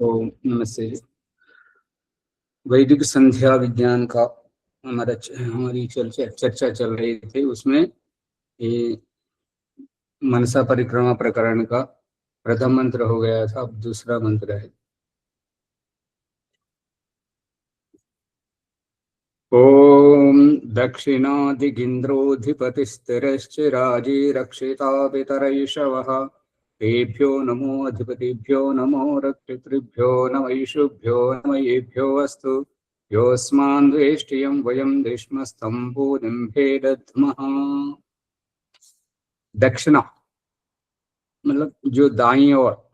ओम नमस्ते। वैदिक संध्या विज्ञान का हमारी चर्चा चल रही थी। उसमें ये मनसा परिक्रमा प्रकरण का प्रथम मंत्र हो गया था। अब दूसरा मंत्र है। ओम दक्षिणादिगिंद्रोऽधिपतिस्तिरश्चिराजी रक्षिता पितरैषवः तेभ्यो नमो अधिपतिभ्यो नमो रक्षितृभ्यो नमैषुभ्यो नमयेभ्यो अस्तु योऽस्मान् द्वेष्टियं वयं देष्मस्तम्भूनिम्भे दद्मः। दक्षिणा मतलब जो दाईं ओर,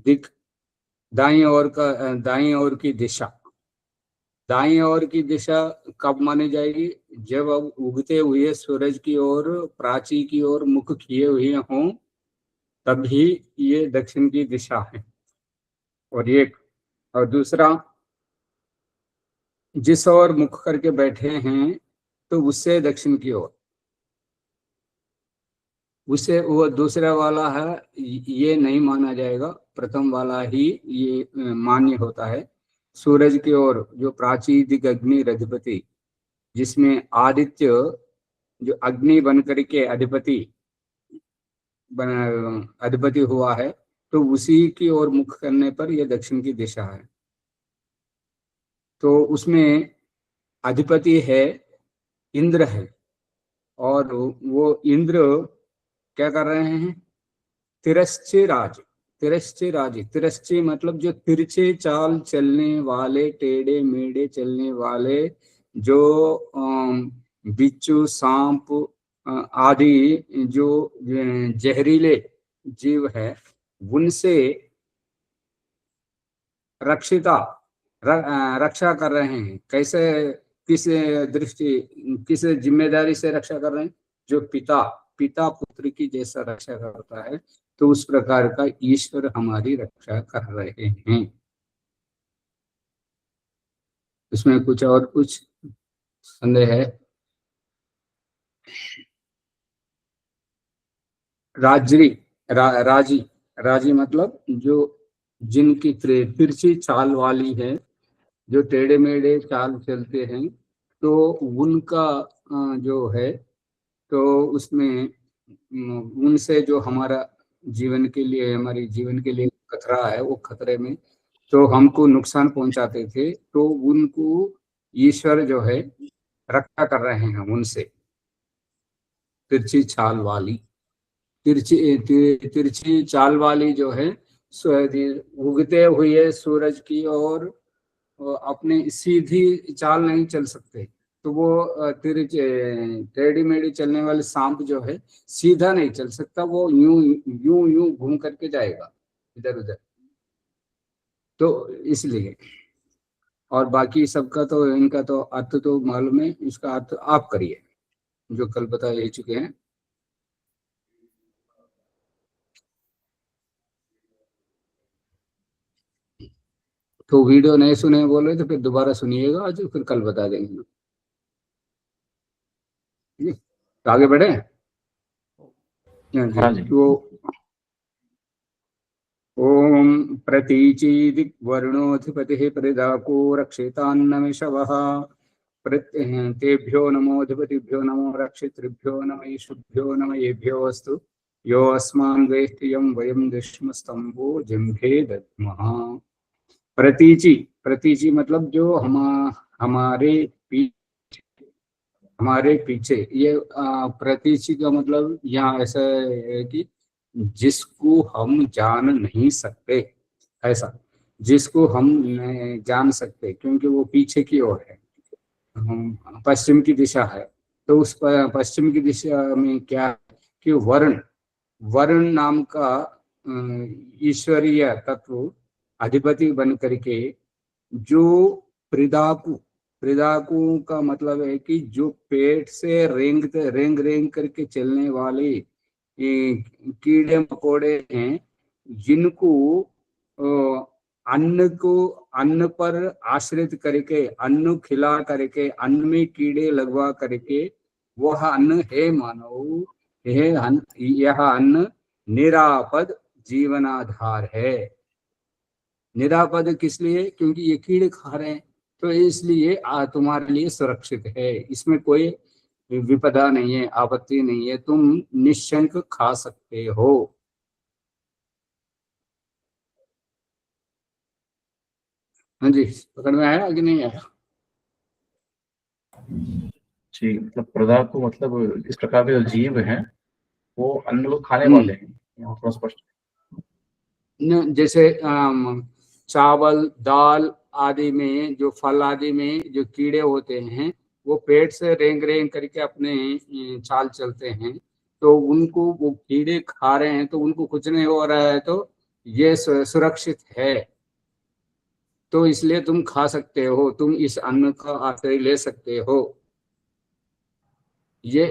दिक, दाईं ओर की दिशा। दाईं ओर की दिशा कब मानी जाएगी? जब अब उगते हुए सूरज की ओर, प्राची की ओर मुख किए हुए हों, तभी ये दक्षिण की दिशा है। और दूसरा, जिस ओर मुख करके बैठे हैं तो उससे दक्षिण की ओर, उससे वो दूसरा वाला है, ये नहीं माना जाएगा। प्रथम वाला ही ये मान्य होता है। सूरज की ओर जो प्राची दिग अग्नि रधिपति, जिसमें आदित्य जो अग्नि बन करके अधिपति हुआ है, तो उसी की ओर मुख करने पर यह दक्षिण की दिशा है। तो उसमें अधिपति है, इंद्र है, और वो इंद्र क्या कर रहे हैं? तिरश्चिराज। तिरश्ची मतलब जो तिरछे चाल चलने वाले, टेढ़े मेढ़े चलने वाले, जो बिच्छू, सांप आदि जो जहरीले जीव है, उनसे रक्षा कर रहे हैं। कैसे, किस किस जिम्मेदारी से रक्षा कर रहे हैं? जो पिता पुत्र की जैसा रक्षा करता है, तो उस प्रकार का ईश्वर हमारी रक्षा कर रहे हैं। इसमें कुछ और कुछ संदेह है? राजी मतलब जो जिनकी तिरछी चाल वाली है, जो टेढ़े मेढ़े चाल चलते हैं, तो उनका जो है, तो उसमें उनसे जो हमारी जीवन के लिए खतरा है, वो खतरे में तो हमको नुकसान पहुंचाते थे, तो उनको ईश्वर जो है रक्षा कर रहे हैं उनसे। तिरछी चाल वाली, तिरछी चाल वाली जो है, उगते हुए सूरज की ओर अपने सीधी चाल नहीं चल सकते, तो वो टेढ़ी मेढ़ी चलने वाले सांप जो है सीधा नहीं चल सकता, वो यूं यूं यूं घूम करके जाएगा इधर उधर। तो इसलिए, और बाकी सबका तो, इनका तो अर्थ तो मालूम है, इसका अर्थ आप करिए जो कल बता ही चुके हैं। तो वीडियो नहीं सुने बोले तो फिर दोबारा सुनिएगा, आज फिर कल बता देंगे। तो आगे बढ़े। हाँ जी। तो ओम प्रतीचीदिक्वर्णोऽधिपतिः परिदाको रक्षितान्नमिषवः तेभ्यो नमोऽधिपतिभ्यो नमो रक्षितृभ्यो नमैषुभ्यो नमयेभ्यो अस्तु योऽस्मान् वेष्टियं वयं दृश्मस्तंभो जिम्भे दद्मः। प्रतीची मतलब जो हमारे पीछे ये प्रतीची का मतलब यहाँ ऐसा है कि जिसको हम जान नहीं सकते, ऐसा जिसको हम नहीं जान सकते, क्योंकि वो पीछे की ओर है, हम पश्चिम की दिशा है। तो उस पश्चिम की दिशा में क्या है कि वरुण नाम का ईश्वरीय तत्व अधिपति बन करके, जो प्रिदाकु का मतलब है कि जो पेट से रेंग रेंग करके चलने वाले कीड़े मकोड़े हैं, जिनको अन्न पर आश्रित करके, अन्न खिला करके, अन्न में कीड़े लगवा करके, वह अन्न है मानव, यह अन्न निरापद जीवनाधार है। निरापद किस लिए? क्योंकि ये कीड़े खा रहे हैं, तो इसलिए तुम्हारे लिए सुरक्षित है, इसमें कोई विपदा नहीं है, आपत्ति नहीं है, तुम निशंक खा सकते हो। हाँ जी, पकड़ में आया कि नहीं आया? जी, मतलब प्रदा को मतलब इस प्रकार के जो जीव हैं वो अन्य लोग खाने वाले हैं, यहाँ थोड़ा स्पष्ट। जैसे चावल दाल आदि में, जो फल आदि में जो कीड़े होते हैं, वो पेट से रेंग रेंग करके अपने चाल चलते हैं, तो उनको वो कीड़े खा रहे हैं तो उनको कुछ नहीं हो रहा है, तो ये सुरक्षित है। तो इसलिए तुम खा सकते हो, तुम इस अन्न का आश्रय ले सकते हो। ये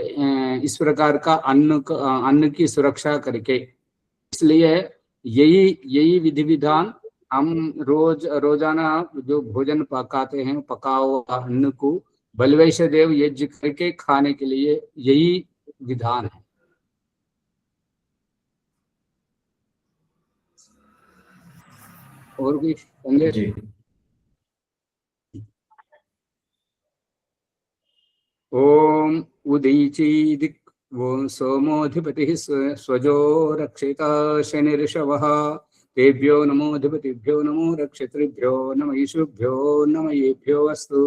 इस प्रकार का अन्न की सुरक्षा करके, इसलिए यही यही विधि विधान हम रोजाना जो भोजन पकाते हैं, पका हुआ अन्न को बलवैश्य देव यज्ञ करके खाने के लिए यही विधान है। और भी संदेह? जी ओम उदीची ओम सोमोधिपति स्वजो रक्षिता शनिर्षवः तेभ्यो नमोधिपतिभ्यो नमो रक्षत्रिभ्यो नम ईशुभ्यो नम येभ्यो अस्तु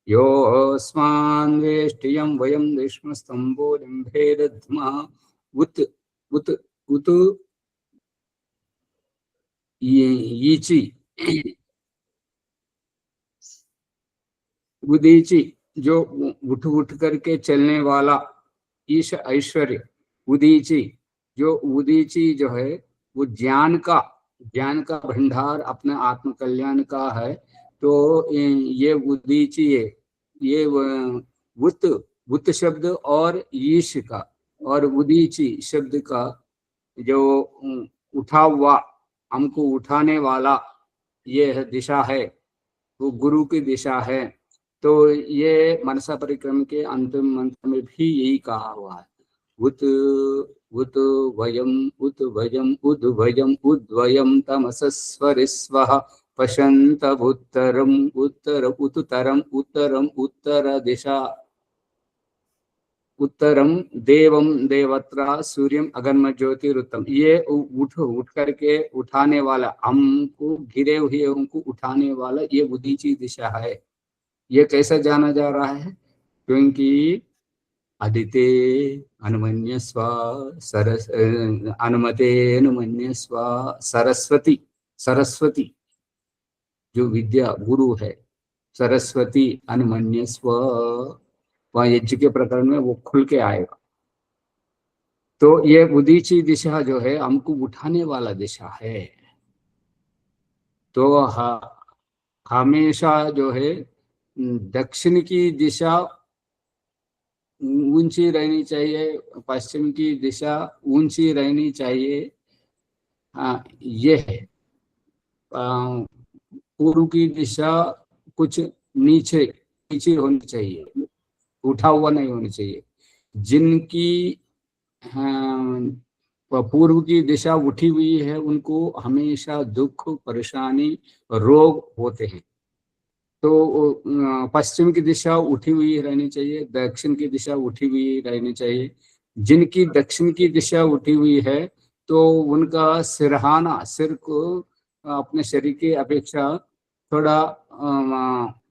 योऽस्मान् वेष्टियं वयं विष्णुस्तम्भोलिम्भे दद्मः उत उत उत ईची उदीची जो उठ उठ करके चलने वाला, ईश ऐश्वर्य, उदीची जो उदीची जो है वो ज्ञान का भंडार अपने आत्म कल्याण का है। तो ये उदीची है, ये वुत वुत शब्द और ईश का और उदीची शब्द का जो उठा हुआ, हमको उठाने वाला ये दिशा है, वो गुरु की दिशा है। तो ये मनसा परिक्रम के अंतिम मंत्र में भी यही कहा हुआ है, उत उत वयम उत भयम उद्भयम उद्वयम तमसस्वरिस्वः पशंत उत्तरम उत्तर उत्तरम उत्तरम उत्तर दिशा उत्तरम देवम देवत्रा सूर्यम अगन्म ज्योतिरुत्तम। ये उठ करके उठाने वाला, हमको घिरे हुए उनको उठाने वाला, ये उदीची दिशा है। ये कैसा जाना जा रहा है? क्योंकि अदिते अनुमन्य स्व सरस अनुमते अनुमन्य स्व सरस्वती, सरस्वती जो विद्या गुरु है, सरस्वती अनुमन्य स्व, वह यज्ञ के प्रकरण में वो खुल के आएगा। तो ये उदीची दिशा जो है हमको उठाने वाला दिशा है। तो हमेशा जो है दक्षिण की दिशा ऊंची रहनी चाहिए, पश्चिम की दिशा ऊंची रहनी चाहिए। हाँ, ये है। पूर्व की दिशा कुछ नीचे नीचे होनी चाहिए, उठा हुआ नहीं होनी चाहिए। जिनकी पूर्व की दिशा उठी हुई है उनको हमेशा दुख परेशानी रोग होते हैं। तो पश्चिम की दिशा उठी हुई रहनी चाहिए, दक्षिण की दिशा उठी हुई रहनी चाहिए। जिनकी दक्षिण की दिशा उठी हुई है तो उनका सिरहाना, सिर को अपने शरीर की अपेक्षा थोड़ा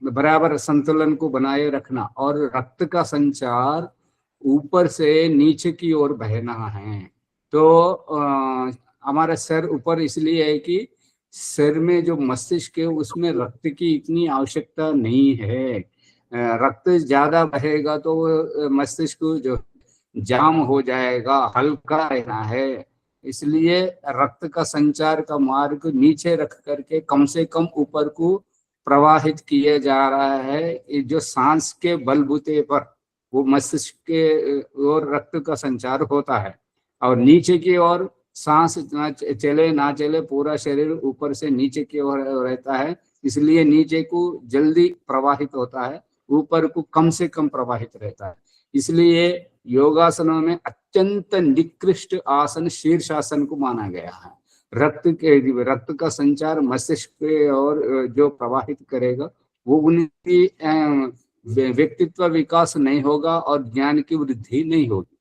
बराबर संतुलन को बनाए रखना, और रक्त का संचार ऊपर से नीचे की ओर बहना है। तो हमारा सर ऊपर इसलिए है कि सिर में जो मस्तिष्क है उसमें रक्त की इतनी आवश्यकता नहीं है। रक्त ज्यादा बहेगा तो मस्तिष्क जो जाम हो जाएगा, हल्का रहना है। इसलिए रक्त का संचार का मार्ग नीचे रख करके कम से कम ऊपर को प्रवाहित किया जा रहा है। जो सांस के बलबूते पर वो मस्तिष्क के और रक्त का संचार होता है, और नीचे की ओर सांस ना चले ना चले पूरा शरीर ऊपर से नीचे की ओर रहता है। इसलिए नीचे को जल्दी प्रवाहित होता है, ऊपर को कम से कम प्रवाहित रहता है। इसलिए योगासनों में अत्यंत निकृष्ट आसन शीर्षासन को माना गया है। रक्त का संचार मस्तिष्क पे और जो प्रवाहित करेगा वो उनकी व्यक्तित्व विकास नहीं होगा और ज्ञान की वृद्धि नहीं होगी।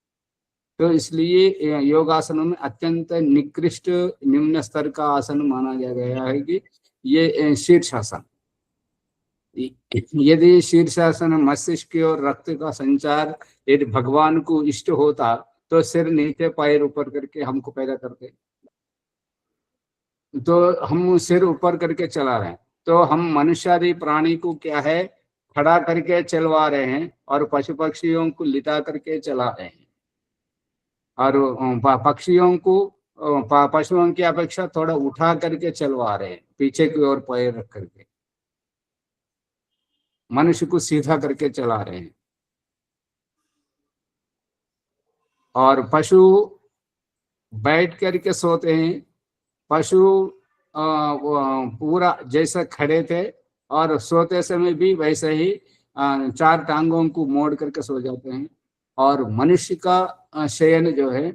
तो इसलिए योगासनों में अत्यंत निकृष्ट निम्न स्तर का आसन माना गया है कि ये शीर्षासन। यदि शीर्षासन मस्तिष्क और रक्त का संचार यदि भगवान को इष्ट होता तो सिर नीचे पैर ऊपर करके हमको पैदा करते, तो हम सिर ऊपर करके चला रहे हैं। तो हम मनुष्यादि प्राणी को क्या है, खड़ा करके चलवा रहे हैं और पशु पक्षियों को लिटा करके चला रहे हैं, और पक्षियों को पशुओं की अपेक्षा थोड़ा उठा करके चलवा रहे हैं, पीछे की ओर पैर रख करके। मनुष्य को सीधा करके चला रहे हैं। और पशु बैठ करके सोते हैं। पशु पूरा जैसा खड़े थे और सोते समय भी वैसे ही चार टांगों को मोड़ करके सो जाते हैं। और मनुष्य का शयन जो है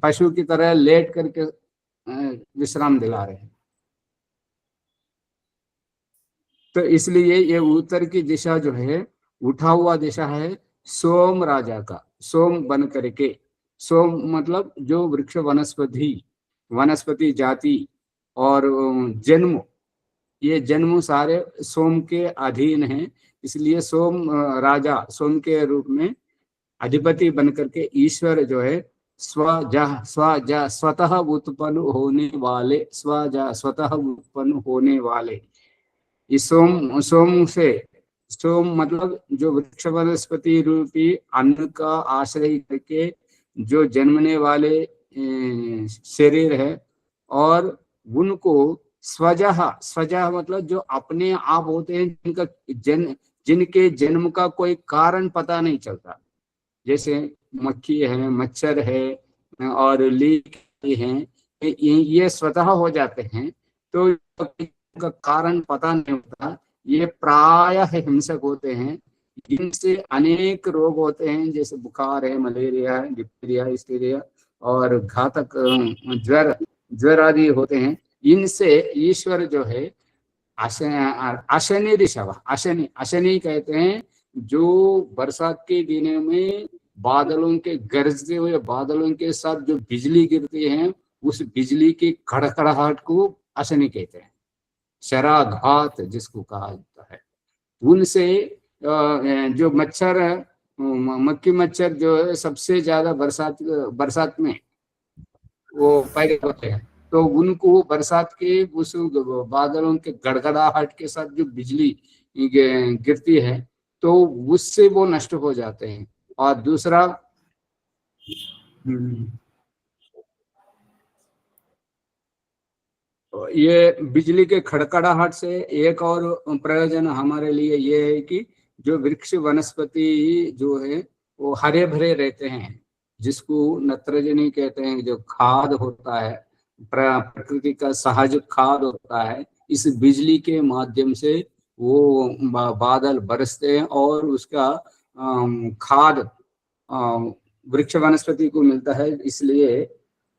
पशु की तरह लेट करके विश्राम दिला रहे हैं। तो इसलिए ये उत्तर की दिशा जो है उठा हुआ दिशा है सोम राजा का। सोम बन करके, सोम मतलब जो वृक्ष वनस्पति जाति और जन्म, ये जन्म सारे सोम के अधीन हैं। इसलिए सोम राजा, सोम के रूप में अधिपति बन करके ईश्वर जो है स्वतः उत्पन्न होने वाले इस सोम से, सोम मतलब जो वृक्ष वनस्पति रूपी अन्न का आश्रय करके जो जन्मने वाले शरीर है, और उनको स्वजह मतलब जो अपने आप होते हैं, जिनके जन्म का कोई कारण पता नहीं चलता। जैसे मक्खी है, मच्छर है और लीक है, ये स्वतः हो जाते हैं। तो का कारण पता नहीं होता। ये प्रायः हिंसक होते हैं। इनसे अनेक रोग होते हैं, जैसे बुखार है, मलेरिया है, डिप्थीरिया, हिस्टीरिया और घातक ज्वर आदि होते हैं। इनसे ईश्वर जो है अशनि ऋषभ, अशनि कहते हैं जो बरसात के दिनों में बादलों के गरजते हुए बादलों के साथ जो बिजली गिरती है, उस बिजली की खड़खड़ाहट को अशनि कहते हैं। शराघात जिसको कहा जाता है। उनसे जो मच्छर, मक्खी मच्छर जो है सबसे ज्यादा बरसात में वो पैदा होते हैं। तो उनको बरसात के उस बादलों के गड़गड़ाहट के साथ जो बिजली गिरती है तो उससे वो नष्ट हो जाते हैं। और दूसरा ये बिजली के खड़खड़ाहट से एक और प्रयोजन हमारे लिए ये है कि जो वृक्ष वनस्पति जो है वो हरे भरे रहते हैं, जिसको नत्रजनी कहते हैं, जो खाद होता है, प्रकृति का सहज खाद होता है। इस बिजली के माध्यम से वो बादल बरसते हैं और उसका खाद वृक्ष वनस्पति को मिलता है। इसलिए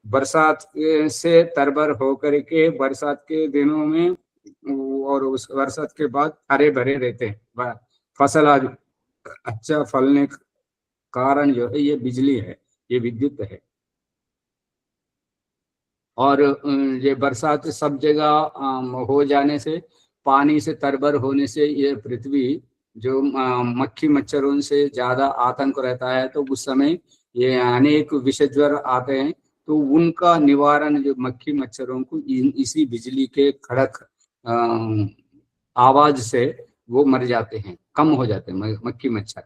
बरसात से तरबर होकर के बरसात के दिनों में और उस बरसात के बाद हरे भरे रहते हैं। फसल आज अच्छा फलने का कारण जो है ये बिजली है, ये विद्युत है। और ये बरसात सब जगह हो जाने से, पानी से तरबर होने से ये पृथ्वी जो मक्खी मच्छरों से ज्यादा आतंक रहता है, तो उस समय ये अनेक विषज्वर आते हैं। तो उनका निवारण जो मक्खी मच्छरों को इसी बिजली के खड़क आवाज से वो मर जाते हैं, कम हो जाते हैं मक्खी मच्छर।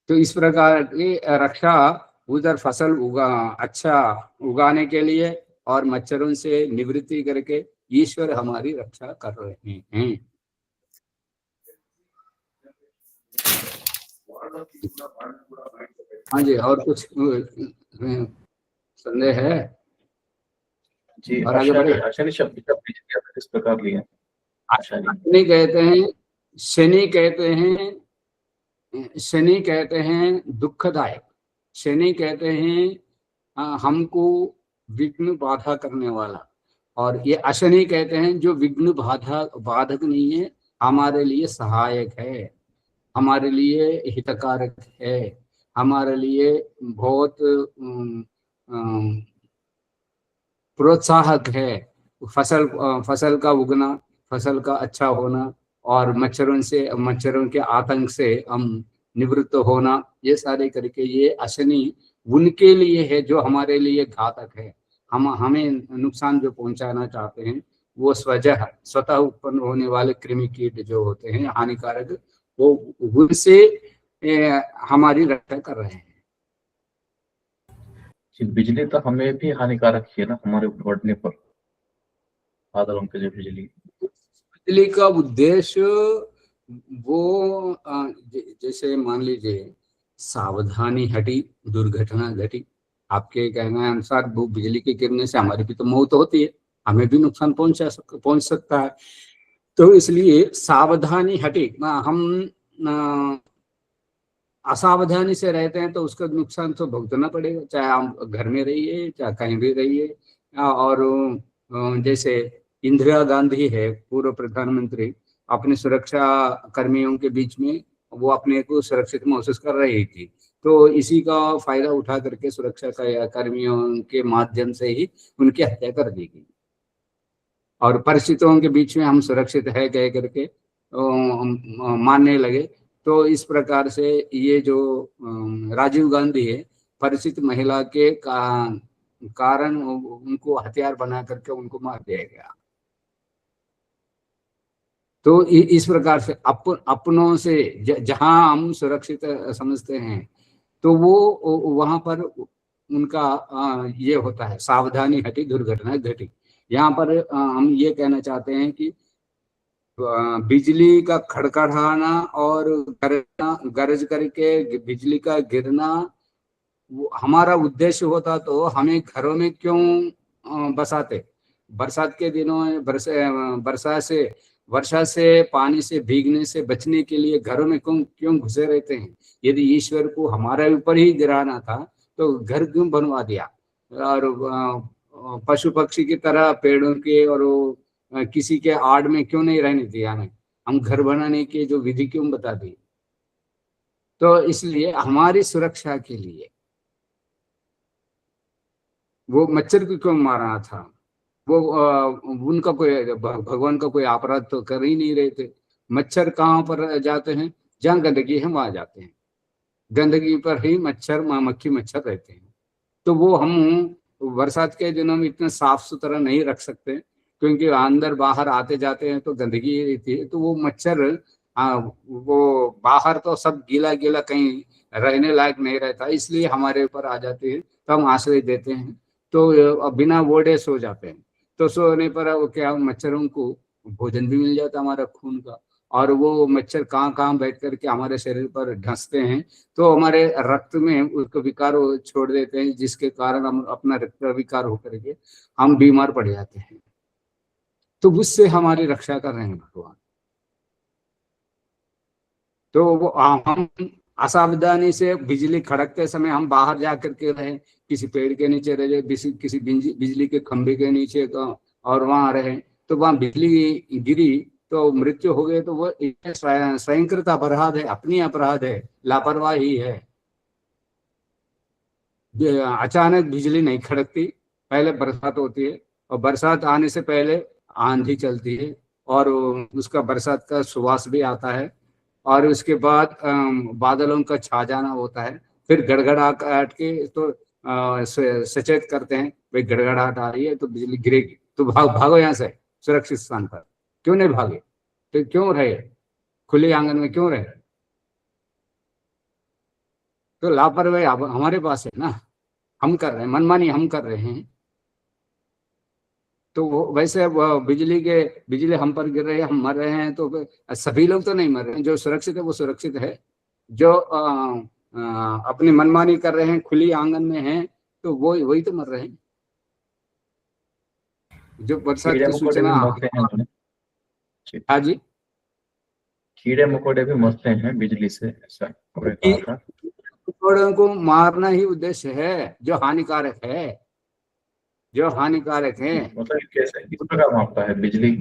तो इस प्रकार की रक्षा उधर फसल अच्छा उगाने के लिए और मच्छरों से निवृत्ति करके ईश्वर हमारी रक्षा कर रहे हैं। हाँ जी, और कुछ संदेह है जी? और आगे बढ़े। अशनि शब्द किस प्रकार लिया? अशनि कहते हैं, शनि कहते हैं शनि कहते हैं दुखदायक, शनि कहते हैं हमको विघ्न बाधा करने वाला, और ये अशनि कहते हैं जो विघ्न बाधक नहीं है, हमारे लिए सहायक है, हमारे लिए हितकारक है, हमारे लिए बहुत प्रोत्साहक है। फसल का उगना, फसल का अच्छा होना, और मच्छरों के आतंक से हम निवृत्त होना, ये सारे करके ये अशनि उनके लिए है जो हमारे लिए घातक है। हम हमें नुकसान जो पहुंचाना चाहते हैं, वो स्वतः उत्पन्न होने वाले कृमि कीट जो होते हैं हानिकारक, वो उनसे हमारी रक्षा कर रहे हैं। बिजली तो हमें भी हानिकारक है ना, हमारे ऊपर बढ़ने पर, बादलों के जो बिजली। बिजली का उद्देश्य वो जैसे मान लीजिए सावधानी हटी दुर्घटना घटी, आपके कहने अनुसार वो बिजली के गिरने से हमारी भी तो मौत होती है, हमें भी नुकसान पहुंच सकता है। तो इसलिए सावधानी हटी, हम असावधानी से रहते हैं तो उसका नुकसान तो भुगतना पड़ेगा, चाहे आप घर में रहिए चाहे कहीं भी रहिए। और जैसे इंदिरा गांधी है पूर्व प्रधानमंत्री, अपने सुरक्षा कर्मियों के बीच में वो अपने को सुरक्षित महसूस कर रही थी, तो इसी का फायदा उठा करके सुरक्षा कर्मियों के माध्यम से ही उनकी हत्या कर दी गई, और परिस्थितियों के बीच में हम सुरक्षित है कह करके मानने लगे। तो इस प्रकार से ये जो राजीव गांधी है, परिचित महिला के कारण उनको हथियार बना करके उनको मार दिया गया। तो इस प्रकार से अपनों से जहां हम सुरक्षित समझते हैं, तो वो वहां पर उनका ये होता है सावधानी हटी दुर्घटना घटी। यहाँ पर हम ये कहना चाहते हैं कि बिजली का खड़खड़ाना और गरज करके बिजली का गिरना वो हमारा उद्देश्य होता तो हमें घरों में क्यों बसाते। बरसात के दिनों में वर्षा से पानी से भीगने से बचने के लिए घरों में क्यों क्यों घुसे रहते हैं। यदि ईश्वर को हमारे ऊपर ही गिराना था तो घर क्यों बनवा दिया, और पशु पक्षी की तरह पेड़ों के और किसी के आड़ में क्यों नहीं रहने दिया हमें, हम घर बनाने की जो विधि क्यों बता दी। तो इसलिए हमारी सुरक्षा के लिए वो मच्छर को क्यों मारना था। वो उनका कोई भगवान का कोई अपराध तो कर ही नहीं रहे थे। मच्छर कहाँ पर जाते हैं, जहाँ गंदगी है वहां जाते हैं, गंदगी पर ही मच्छर मक्खी मच्छर रहते हैं। तो वो हम बरसात के दिनों में इतना साफ सुथरा नहीं रख सकते, क्योंकि अंदर बाहर आते जाते हैं तो गंदगी रहती है, तो वो मच्छर वो बाहर तो सब गीला गीला कहीं रहने लायक नहीं रहता, इसलिए हमारे ऊपर आ जाते हैं, तो हम आश्रय देते हैं, तो बिना ओढ़े सो जाते हैं। तो सोने पर वो क्या मच्छरों को भोजन भी मिल जाता है हमारा खून का, और वो मच्छर कहाँ कहाँ बैठ करके हमारे शरीर पर ढसते हैं, तो हमारे रक्त में उसको विकार छोड़ देते हैं, जिसके कारण हम अपना रक्त विकार होकर के हम बीमार पड़ जाते हैं। तो उससे हमारी रक्षा कर रहे हैं भगवान। तो वो हम असावधानी से बिजली खड़कते समय हम बाहर जा करके रहे, किसी पेड़ के नीचे रहे, किसी बिजली के खंभे के नीचे और वहां रहे, तो वहां बिजली गिरी तो मृत्यु हो गई, तो वो स्वयंकृत अपराध है, अपनी अपराध है, लापरवाही है। अचानक बिजली नहीं खड़कती, पहले बरसात होती है, और बरसात आने से पहले आंधी चलती है, और उसका बरसात का सुवास भी आता है, और उसके बाद बादलों का छा जाना होता है, फिर गड़गड़ाहट के तो सचेत करते हैं भाई गड़गड़ाहट आ रही है तो बिजली गिरेगी, तो भागो यहाँ से सुरक्षित स्थान पर। क्यों नहीं भागे, तो क्यों रहे खुले आंगन में, क्यों रहे। तो लापरवाही हमारे पास है ना, हम कर रहे हैं, मनमानी हम कर रहे हैं। तो वो वैसे बिजली हम पर गिर रही है, हम मर रहे हैं, तो सभी लोग तो नहीं मर रहे हैं, जो सुरक्षित है वो सुरक्षित है, जो अपनी मनमानी कर रहे हैं खुली आंगन में हैं, तो वो वही तो मर रहे हैं। जो बरसात कीड़े की मकोड़े भी सूचना, मरते हैं। हाँ जी, कीड़े मकोड़े भी मरते हैं बिजली से, ऐसा आपने कहा था। कीड़ों को मारना ही उद्देश्य है, जो हानिकारक है, जो हानिकारक है। मतलब कैसे, किस प्रकार मारता है बिजली?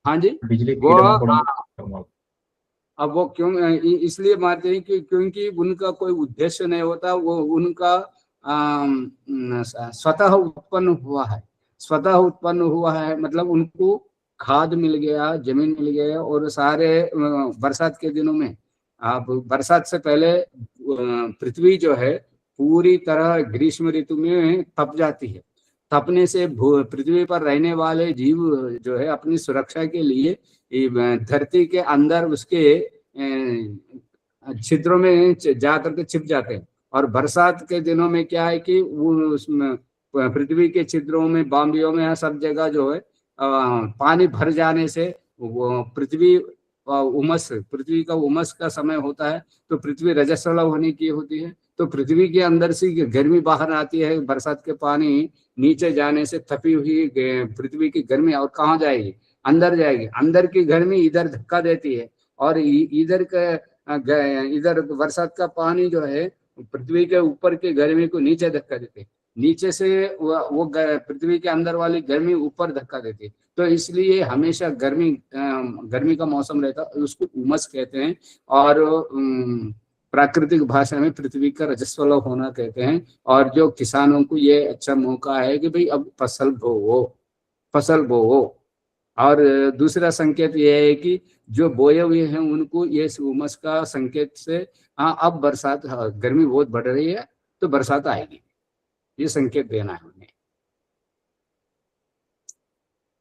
हाँ जी। बिजली वो कीड़े मकोड़ों को मारता अब वो क्यों इसलिए मारते हैं कि क्योंकि उनका कोई उद्देश्य नहीं होता, वो उनका स्वतः उत्पन्न हुआ है, स्वतः उत्पन्न हुआ है, मतलब उनको खाद मिल गया, जमीन मिल गया, और सारे बरसात के दिनों में, आप बरसात से पहले पृथ्वी जो है पूरी तरह ग्रीष्म ऋतु में तप जाती है। तपने से पृथ्वी पर रहने वाले जीव जो है अपनी सुरक्षा के लिए धरती के अंदर उसके छिद्रों में जा करके छिप जाते हैं। और बरसात के दिनों में क्या है कि वो उसमें पृथ्वी के छिद्रों में, बाम्बियों में, सब जगह जो है पानी भर जाने से वो पृथ्वी का उमस का समय होता है, तो पृथ्वी रजस्वला होने की होती है, तो पृथ्वी के अंदर से गर्मी बाहर आती है। बरसात के पानी नीचे जाने से तपी हुई पृथ्वी की गर्मी और कहाँ जाएगी, अंदर जाएगी, अंदर की गर्मी इधर धक्का देती है, और इधर का इधर बरसात का पानी जो है पृथ्वी के ऊपर की गर्मी को नीचे धक्का देते हैं, नीचे से वो पृथ्वी के अंदर वाली गर्मी ऊपर धक्का देती है। तो इसलिए हमेशा गर्मी का मौसम रहता है, उसको उमस कहते हैं। और प्राकृतिक भाषा में पृथ्वी का रजस्वला होना कहते हैं। और जो किसानों को ये अच्छा मौका है कि भाई अब फसल बोवो, फसल बोवो। और दूसरा संकेत ये है कि जो बोए हुए हैं उनको ये उमस का संकेत से, हाँ अब बरसात, हाँ, गर्मी बहुत बढ़ रही है तो बरसात आएगी, ये संकेत देना है उन्हें।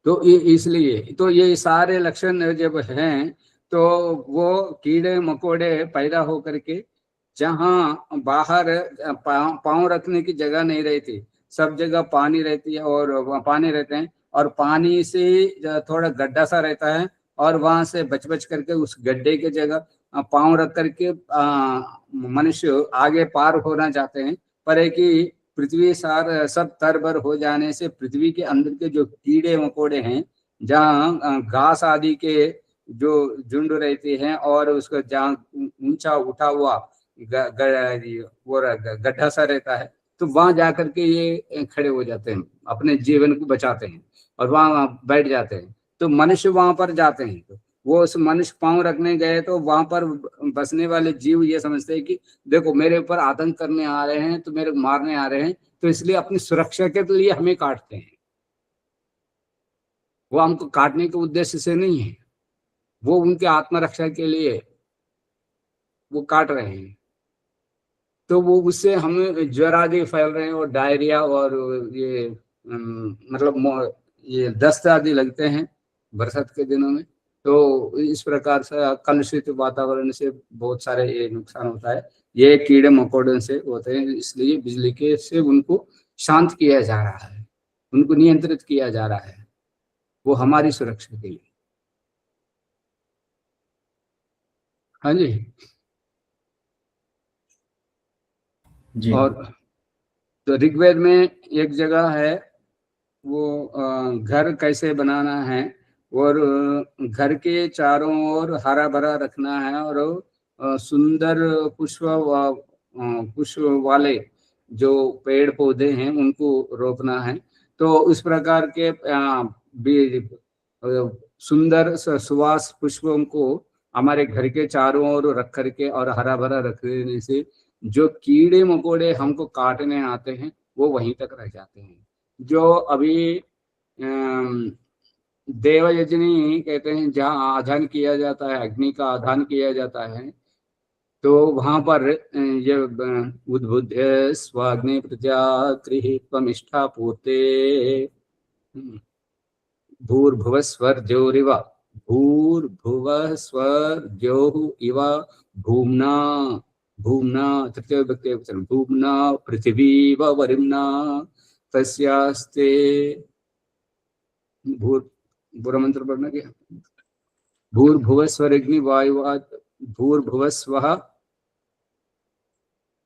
तो इसलिए तो ये सारे लक्षण जब हैं, तो वो कीड़े मकोड़े पैदा हो करके जहाँ बाहर पाँव रखने की जगह नहीं रहती, सब जगह पानी रहती है, और पानी रहते हैं, और पानी से थोड़ा गड्ढा सा रहता है, और वहां से बच बच करके उस गड्ढे की जगह पाँव रख करके मनुष्य आगे पार होना चाहते हैं। पर है कि पृथ्वी सार सब तरबर हो जाने से पृथ्वी के अंदर के जो कीड़े मकोड़े हैं, जहाँ घास आदि के जो झुंड रहते हैं, और उसका जहाँ ऊंचा उठा हुआ वो गड्ढा सा रहता है, तो वहां जाकर के ये खड़े हो जाते हैं, अपने जीवन को बचाते हैं, और वहां बैठ जाते हैं। तो मनुष्य वहां पर जाते हैं, तो वो उस मनुष्य पांव रखने गए, तो वहां पर बसने वाले जीव ये समझते हैं कि देखो मेरे ऊपर आतंक करने आ रहे हैं, तो मेरे को मारने आ रहे हैं, तो इसलिए अपनी सुरक्षा के लिए हमें काटते हैं। वो हमको काटने के उद्देश्य से नहीं है, वो उनके आत्मरक्षा के लिए वो काट रहे हैं। तो वो उससे हमें ज्वर आदि फैल रहे हैं, और डायरिया, और ये मतलब ये दस्त आदि लगते हैं बरसात के दिनों में। तो इस प्रकार से कलुषित वातावरण से बहुत सारे ये नुकसान होता है, ये कीड़े मकोड़ों से होते हैं। इसलिए बिजली के से उनको शांत किया जा रहा है, उनको नियंत्रित किया जा रहा है, वो हमारी सुरक्षा के लिए। हाँ जी। जी। और तो ऋग्वेद में एक जगह है, वो घर कैसे बनाना है, और घर के चारों ओर हरा भरा रखना है, और सुंदर पुष्प वाले जो पेड़ पौधे हैं उनको रोपना है। तो उस प्रकार के सुंदर सुवास पुष्पों को हमारे घर के चारों ओर रख करके और हरा भरा रख देने से जो कीड़े मकोड़े हमको काटने आते हैं वो वहीं तक रह जाते हैं। जो अभी देवयजनी कहते हैं, जहाँ आधान किया जाता है, अग्नि का आधान किया जाता है, तो वहां पर ये उद्बुद्ध स्वाग्नि प्रजा त्वमिष्ठा पूर्ते भूर्भुवस्वर्ज्योरिव भूर्भुवस्वर्ज्योः इव भूम्ना भूम्ना तृतीय विभक्ति वचन भूम्ना पृथिवीव वरिम्ना तस्यास्ते भूर बुरा मंत्र पढ़ना क्या भूर्भुवस्वरग्नि वायुवाद भूर्भुवस्वः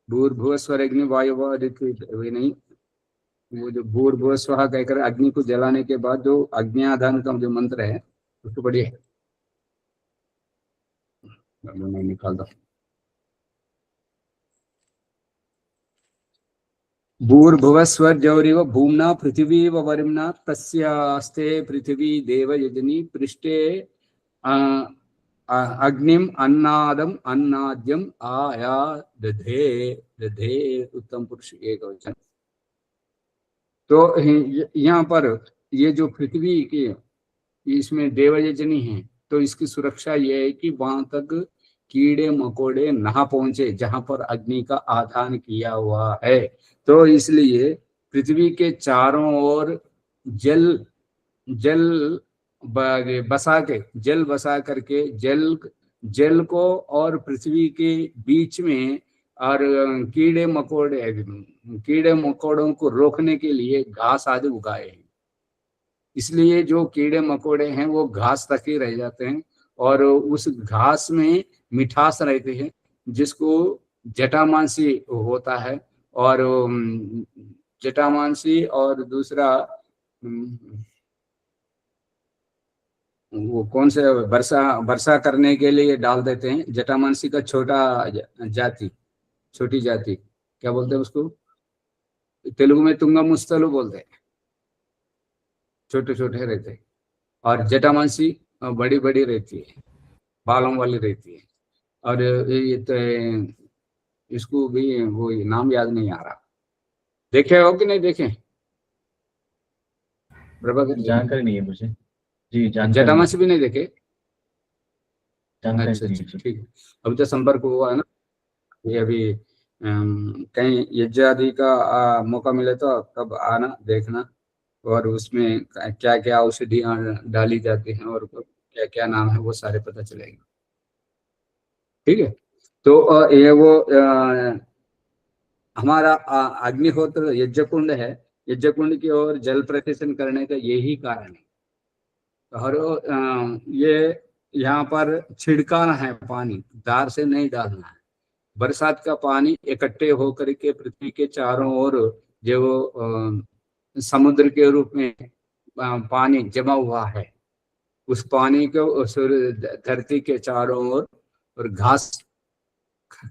भूर्भुवस्वरग्नि वायुवाद वे नहीं, वो जो भूर्भुवस्वः कहकर अग्नि को जलाने के बाद जो अग्न्याधान का जो मंत्र है उसको पढ़िए। मैं निकाल दो। भूर्भुवस्वर्जौरिव भूम्ना पृथिवीव वरुणा तस्यास्ते पृथिवी देवयजनी पृष्ठे अग्निम अन्नादम अन्नाद्यम आया दधे। दधे उत्तम पुरुष एक वचन। तो यहाँ पर ये जो पृथ्वी की इसमें देवयजनी है, तो इसकी सुरक्षा ये है कि वहां तक कीड़े मकोड़े ना पहुंचे जहां पर अग्नि का आधान किया हुआ है। तो इसलिए पृथ्वी के चारों ओर जल जल जल बसा करके जल को और पृथ्वी के बीच में और कीड़े मकोड़ों को रोकने के लिए घास आदि उगाए हैं। इसलिए जो कीड़े मकोड़े हैं वो घास तक ही रह जाते हैं और उस घास में मिठास रहते हैं, जिसको जटामांसी होता है। और जटामांसी और दूसरा वो कौन से वर्षा करने के लिए डाल देते हैं, जटामांसी का छोटी जाति क्या बोलते हैं उसको, तेलुगु में तुंगा मुस्तलु बोलते हैं, छोटे छोटे रहते हैं। और जटामांसी बड़ी बड़ी रहती है, बालों वाली रहती है। और ये तो इसको भी वो नाम याद नहीं आ रहा, देखे हो कि नहीं देखे प्रभाकर? जानकारी नहीं है मुझे जी, जटामांसी भी नहीं देखे? जानकारी अच्छा नहीं अच्छा, है। ठीक है। अभी तो संपर्क हुआ है ना, ये अभी कहीं यज्ञ आदि का मौका मिले तो तब आना देखना, और उसमें क्या क्या औषधियां डाली जाती हैं और क्या क्या नाम है वो सारे पता चलेगा। ठीक है। तो ये वो हमारा अग्निहोत्र यज्ञ कुंड है। यज्ञ कुंड की ओर जल प्रक्षेपण करने का यही कारण है। और ये यहाँ पर छिड़काना है, पानी दार से नहीं डालना है। बरसात का पानी इकट्ठे होकर के पृथ्वी के चारों ओर जो समुद्र के रूप में पानी जमा हुआ है, उस पानी को धरती के चारों ओर और घास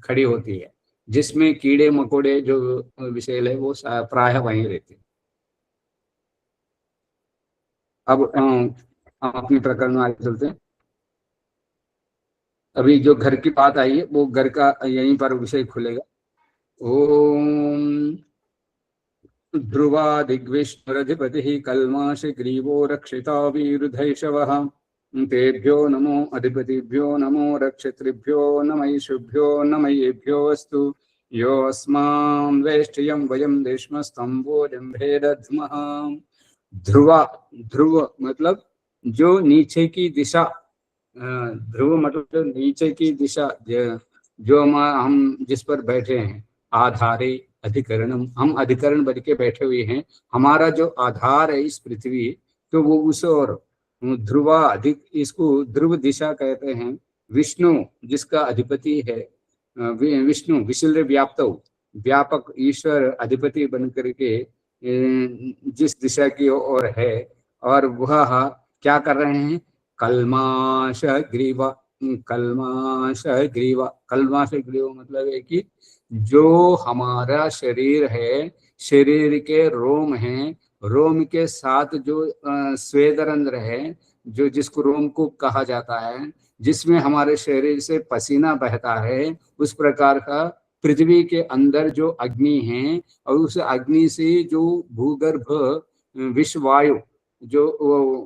खड़ी होती है, जिसमें कीड़े मकोड़े जो विषैल है वो प्राय वहीं रहते हैं। अब अपने प्रकरण में आगे चलते हैं। अभी जो घर की बात आई है वो घर का यहीं पर विषय खुलेगा। ओम ध्रुवा दिग्विष्णुरधिपति कल्माशग्रीवो रक्षिता वीरुधैषवः तेभ्यो नमो अधिपतिभ्यो नमो रक्षत्रिभ्यो नमैषुभ्यो नमयेभ्यो अस्तु यो अस्मां वेष्टियं वयं देशमस्तंभोजंभे दध्मः। ध्रुवा, ध्रुव मतलब जो नीचे की दिशा, ध्रुव मतलब नीचे की दिशा, जो हम जिस पर बैठे हैं, आधारे अधिकरणम, हम अधिकरण बन के बैठे हुए हैं, हमारा जो आधार है इस पृथ्वी, तो वो उस ओर ध्रुवा अधिक, इसको ध्रुव दिशा कहते हैं। विष्णु जिसका अधिपति है, विष्णु विशिल व्याप्त व्यापक ईश्वर अधिपति बन करके जिस दिशा की ओर है, और वह क्या कर रहे हैं, कल्माश ग्रीवा, कल्माश ग्रीवा, कल्माश ग्रीवा मतलब है कि जो हमारा शरीर है, शरीर के रोम हैं, रोम के साथ जो स्वेदरंध्र है, जो जिसको रोम को कहा जाता है, जिसमें हमारे शरीर से पसीना बहता है, उस प्रकार का पृथ्वी के अंदर जो अग्नि है, और उस अग्नि से जो भूगर्भ विश्व वायु जो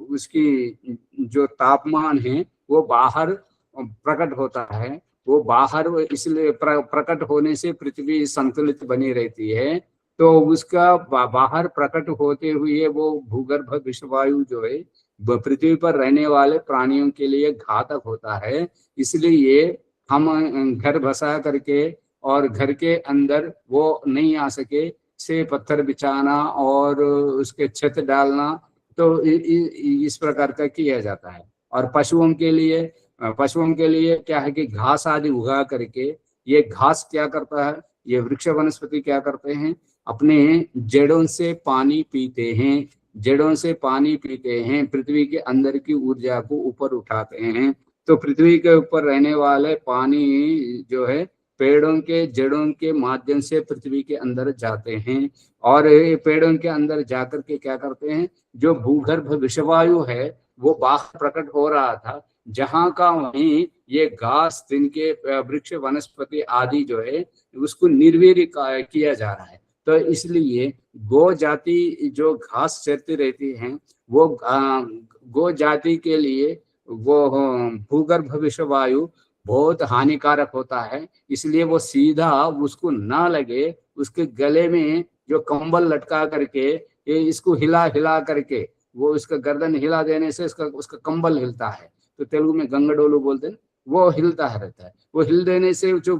उसकी जो तापमान है वो बाहर प्रकट होता है। वो बाहर इसलिए प्रकट होने से पृथ्वी संतुलित बनी रहती है। तो उसका बाहर प्रकट होते हुए वो भूगर्भ विश्ववायु जो है पृथ्वी पर रहने वाले प्राणियों के लिए घातक होता है। इसलिए हम घर बसा करके और घर के अंदर वो नहीं आ सके से पत्थर बिछाना और उसके छत डालना, तो इस प्रकार का किया जाता है। और पशुओं के लिए क्या है कि घास आदि उगा करके, ये घास क्या करता है, ये वृक्ष वनस्पति क्या करते हैं, अपने जड़ों से पानी पीते हैं, जड़ों से पानी पीते हैं, पृथ्वी के अंदर की ऊर्जा को ऊपर उठाते हैं। तो पृथ्वी के ऊपर रहने वाले पानी जो है पेड़ों के जड़ों के माध्यम से पृथ्वी के अंदर जाते हैं, और ये पेड़ों के अंदर जाकर के क्या करते हैं, जो भूगर्भ विषवायु है वो बाहर प्रकट हो रहा था, जहां का वहीं ये घास, तिनके, वृक्ष, वनस्पति आदि जो है उसको निर्वीर्य किया जा रहा है। तो इसलिए गो जाति जो घास चरती रहती है वो गो जाति के लिए वो भूगर्भ विषवायु बहुत हानिकारक होता है। इसलिए वो सीधा उसको ना लगे, उसके गले में जो कंबल लटका करके ये इसको हिला हिला करके, वो इसका गर्दन हिला देने से उसका कंबल हिलता है, तो तेलुगु में गंगडोलू बोलते हैं, वो हिलता है रहता है। वो हिल देने से जो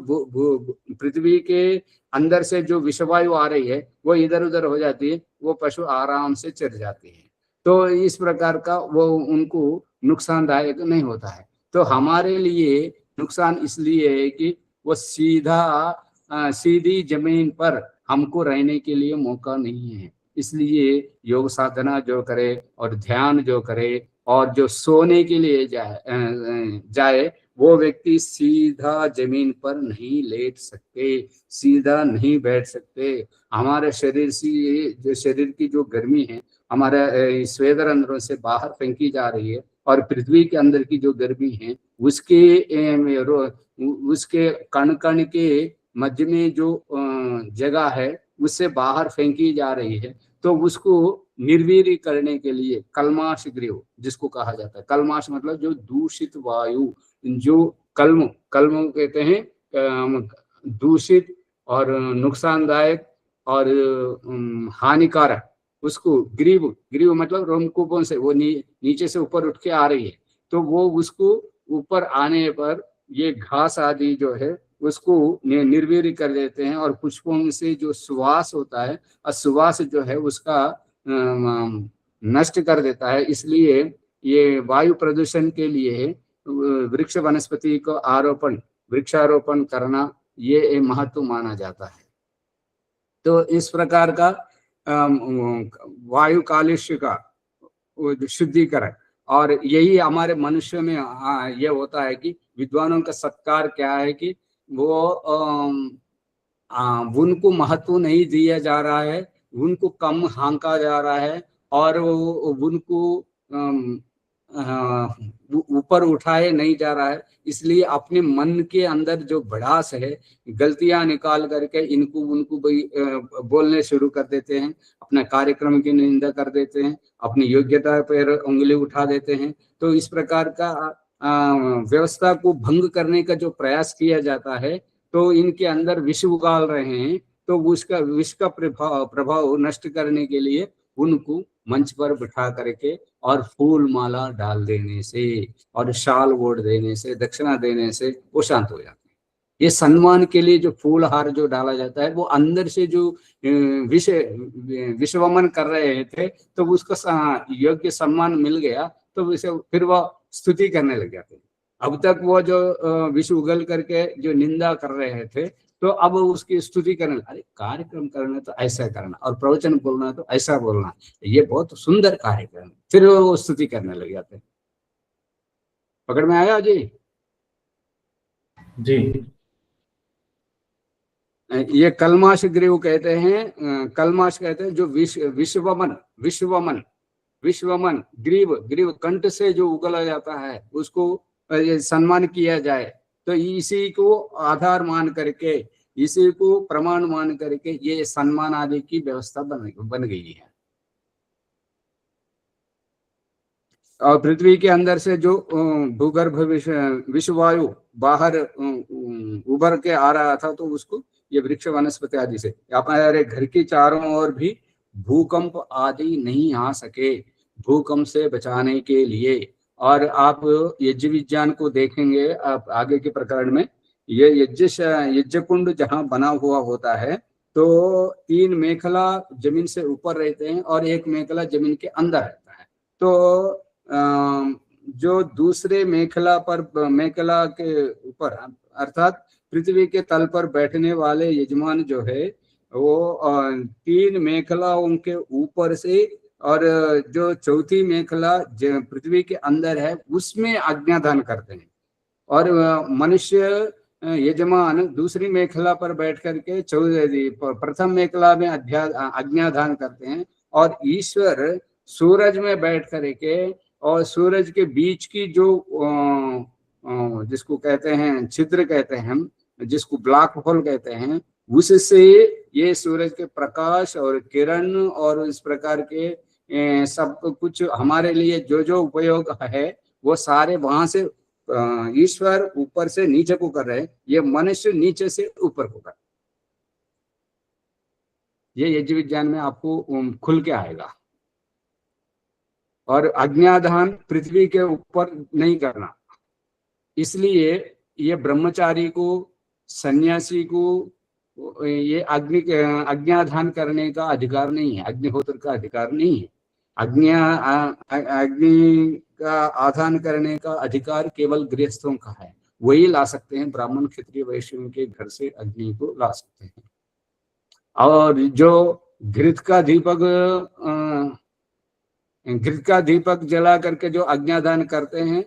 पृथ्वी के अंदर से जो विषवायु आ रही है वो इधर उधर हो जाती है, वो पशु आराम से चर जाते हैं। तो इस प्रकार का वो उनको नुकसानदायक नहीं होता है। तो हमारे लिए नुकसान इसलिए है कि वो सीधी जमीन पर हमको रहने के लिए मौका नहीं है। इसलिए योग साधना जो करे और ध्यान जो करे और जो सोने के लिए जाए वो व्यक्ति सीधा जमीन पर नहीं लेट सकते, सीधा नहीं बैठ सकते। हमारे शरीर से शरीर की जो गर्मी है हमारे स्वेद रंध्रों से बाहर फेंकी जा रही है, और पृथ्वी के अंदर की जो गर्मी है उसके कण कण के मध्य में जो जगह है उससे बाहर फेंकी जा रही है। तो उसको निर्वीर्य करने के लिए कल्माश ग्रीव जिसको कहा जाता है, कल्माश मतलब जो दूषित वायु, जो कल्म कहते हैं दूषित और नुकसानदायक और हानिकारक, उसको ग्रीव मतलब रोमकूपों से वो नीचे से ऊपर उठ के आ रही है, तो वो उसको ऊपर आने पर ये घास आदि जो है उसको निर्वीर्य कर देते हैं, और पुष्पों से जो सुवास होता है और सुवास जो है उसका नष्ट कर देता है। इसलिए ये वायु प्रदूषण के लिए वृक्ष वनस्पति को वृक्षारोपण करना ये महत्व माना जाता है। तो इस प्रकार का वायु कालुष्य का शुद्धिकरण, और यही हमारे मनुष्य में ये होता है कि विद्वानों का सत्कार क्या है कि वो उनको महत्व नहीं दिया जा रहा है, उनको कम हांका जा रहा है, और उनको ऊपर उठाए नहीं जा रहा है। इसलिए अपने मन के अंदर जो भड़ास है, गलतियां निकाल करके इनको उनको बोलने शुरू कर देते हैं, अपने कार्यक्रम की निंदा कर देते हैं, अपनी योग्यता पर उंगली उठा देते हैं। तो इस प्रकार का व्यवस्था को भंग करने का जो प्रयास किया जाता है, तो इनके अंदर विष उगाल रहे हैं, तो उसका विष का प्रभाव नष्ट करने के लिए उनको मंच पर बिठा करके और फूल माला डाल देने से और शाल ओढ़ देने से, दक्षिणा देने से वो शांत हो जाते हैं। ये सम्मान के लिए जो फूल हार जो डाला जाता है, वो अंदर से जो विश्वमन कर रहे थे तो उसका योग्य सम्मान मिल गया, तो फिर वो स्तुति करने लग जाते हैं। अब तक वो जो विष उगल करके जो निंदा कर रहे थे, तो अब उसकी स्तुति करने, अरे कार्यक्रम करना तो ऐसा करना और प्रवचन बोलना तो ऐसा बोलना, ये बहुत सुंदर कार्यक्रम, फिर वो स्तुति करने लग जाते हैं। पकड़ में आया जी? जी। ये कलमाश ग्रीव कहते हैं, कलमाश कहते हैं जो विश्वमन ग्रीव कंठ से जो उगला जाता है उसको सम्मान किया जाए। तो इसी को आधार मान करके, इसी को प्रमाण मान करके ये सम्मान आदि की व्यवस्था बन गई है। और पृथ्वी के अंदर से जो भूगर्भ विषवायु बाहर उभर के आ रहा था, तो उसको ये वृक्ष वनस्पति आदि से हमारे घर के चारों ओर भी भूकंप आदि नहीं आ सके, भूकंप से बचाने के लिए। और आप यज्ञ विज्ञान को देखेंगे आप आगे के प्रकरण में, ये यज्ञ कुंड जहाँ बना हुआ होता है, तो 3 मेखला जमीन से ऊपर रहते हैं और 1 मेखला जमीन के अंदर रहता है। तो जो दूसरे मेखला के ऊपर अर्थात पृथ्वी के तल पर बैठने वाले यजमान जो है वो 3 मेखला उनके ऊपर से, और जो चौथी मेखला पृथ्वी के अंदर है उसमें आज्ञादान करते हैं। और मनुष्य यजमान दूसरी मेखला पर बैठ करके प्रथम मेखला में अज्ञाधान करते हैं, और ईश्वर सूरज में बैठ करके और सूरज के बीच की जो जिसको कहते हैं छिद्र कहते हैं हम, जिसको ब्लैक होल कहते हैं, उससे ये सूरज के प्रकाश और किरण और इस प्रकार के सब कुछ हमारे लिए जो जो उपयोग है वो सारे वहां से ईश्वर ऊपर से नीचे को कर रहे हैं, ये मनुष्य नीचे से ऊपर को कर रहे हैं। ये यज्ञ विज्ञान में आपको खुल के आएगा। और अज्ञाधान पृथ्वी के ऊपर नहीं करना, इसलिए ये ब्रह्मचारी को, सन्यासी को ये अज्ञाधान करने का अधिकार नहीं है, अग्निहोत्र का अधिकार नहीं है। अग्नि का आधान करने का अधिकार केवल गृहस्थों का है, वही ला सकते हैं। ब्राह्मण क्षत्रिय वैश्यों के घर से अग्नि को ला सकते हैं। और जो घृत का दीपक जला करके जो अज्ञादान करते हैं,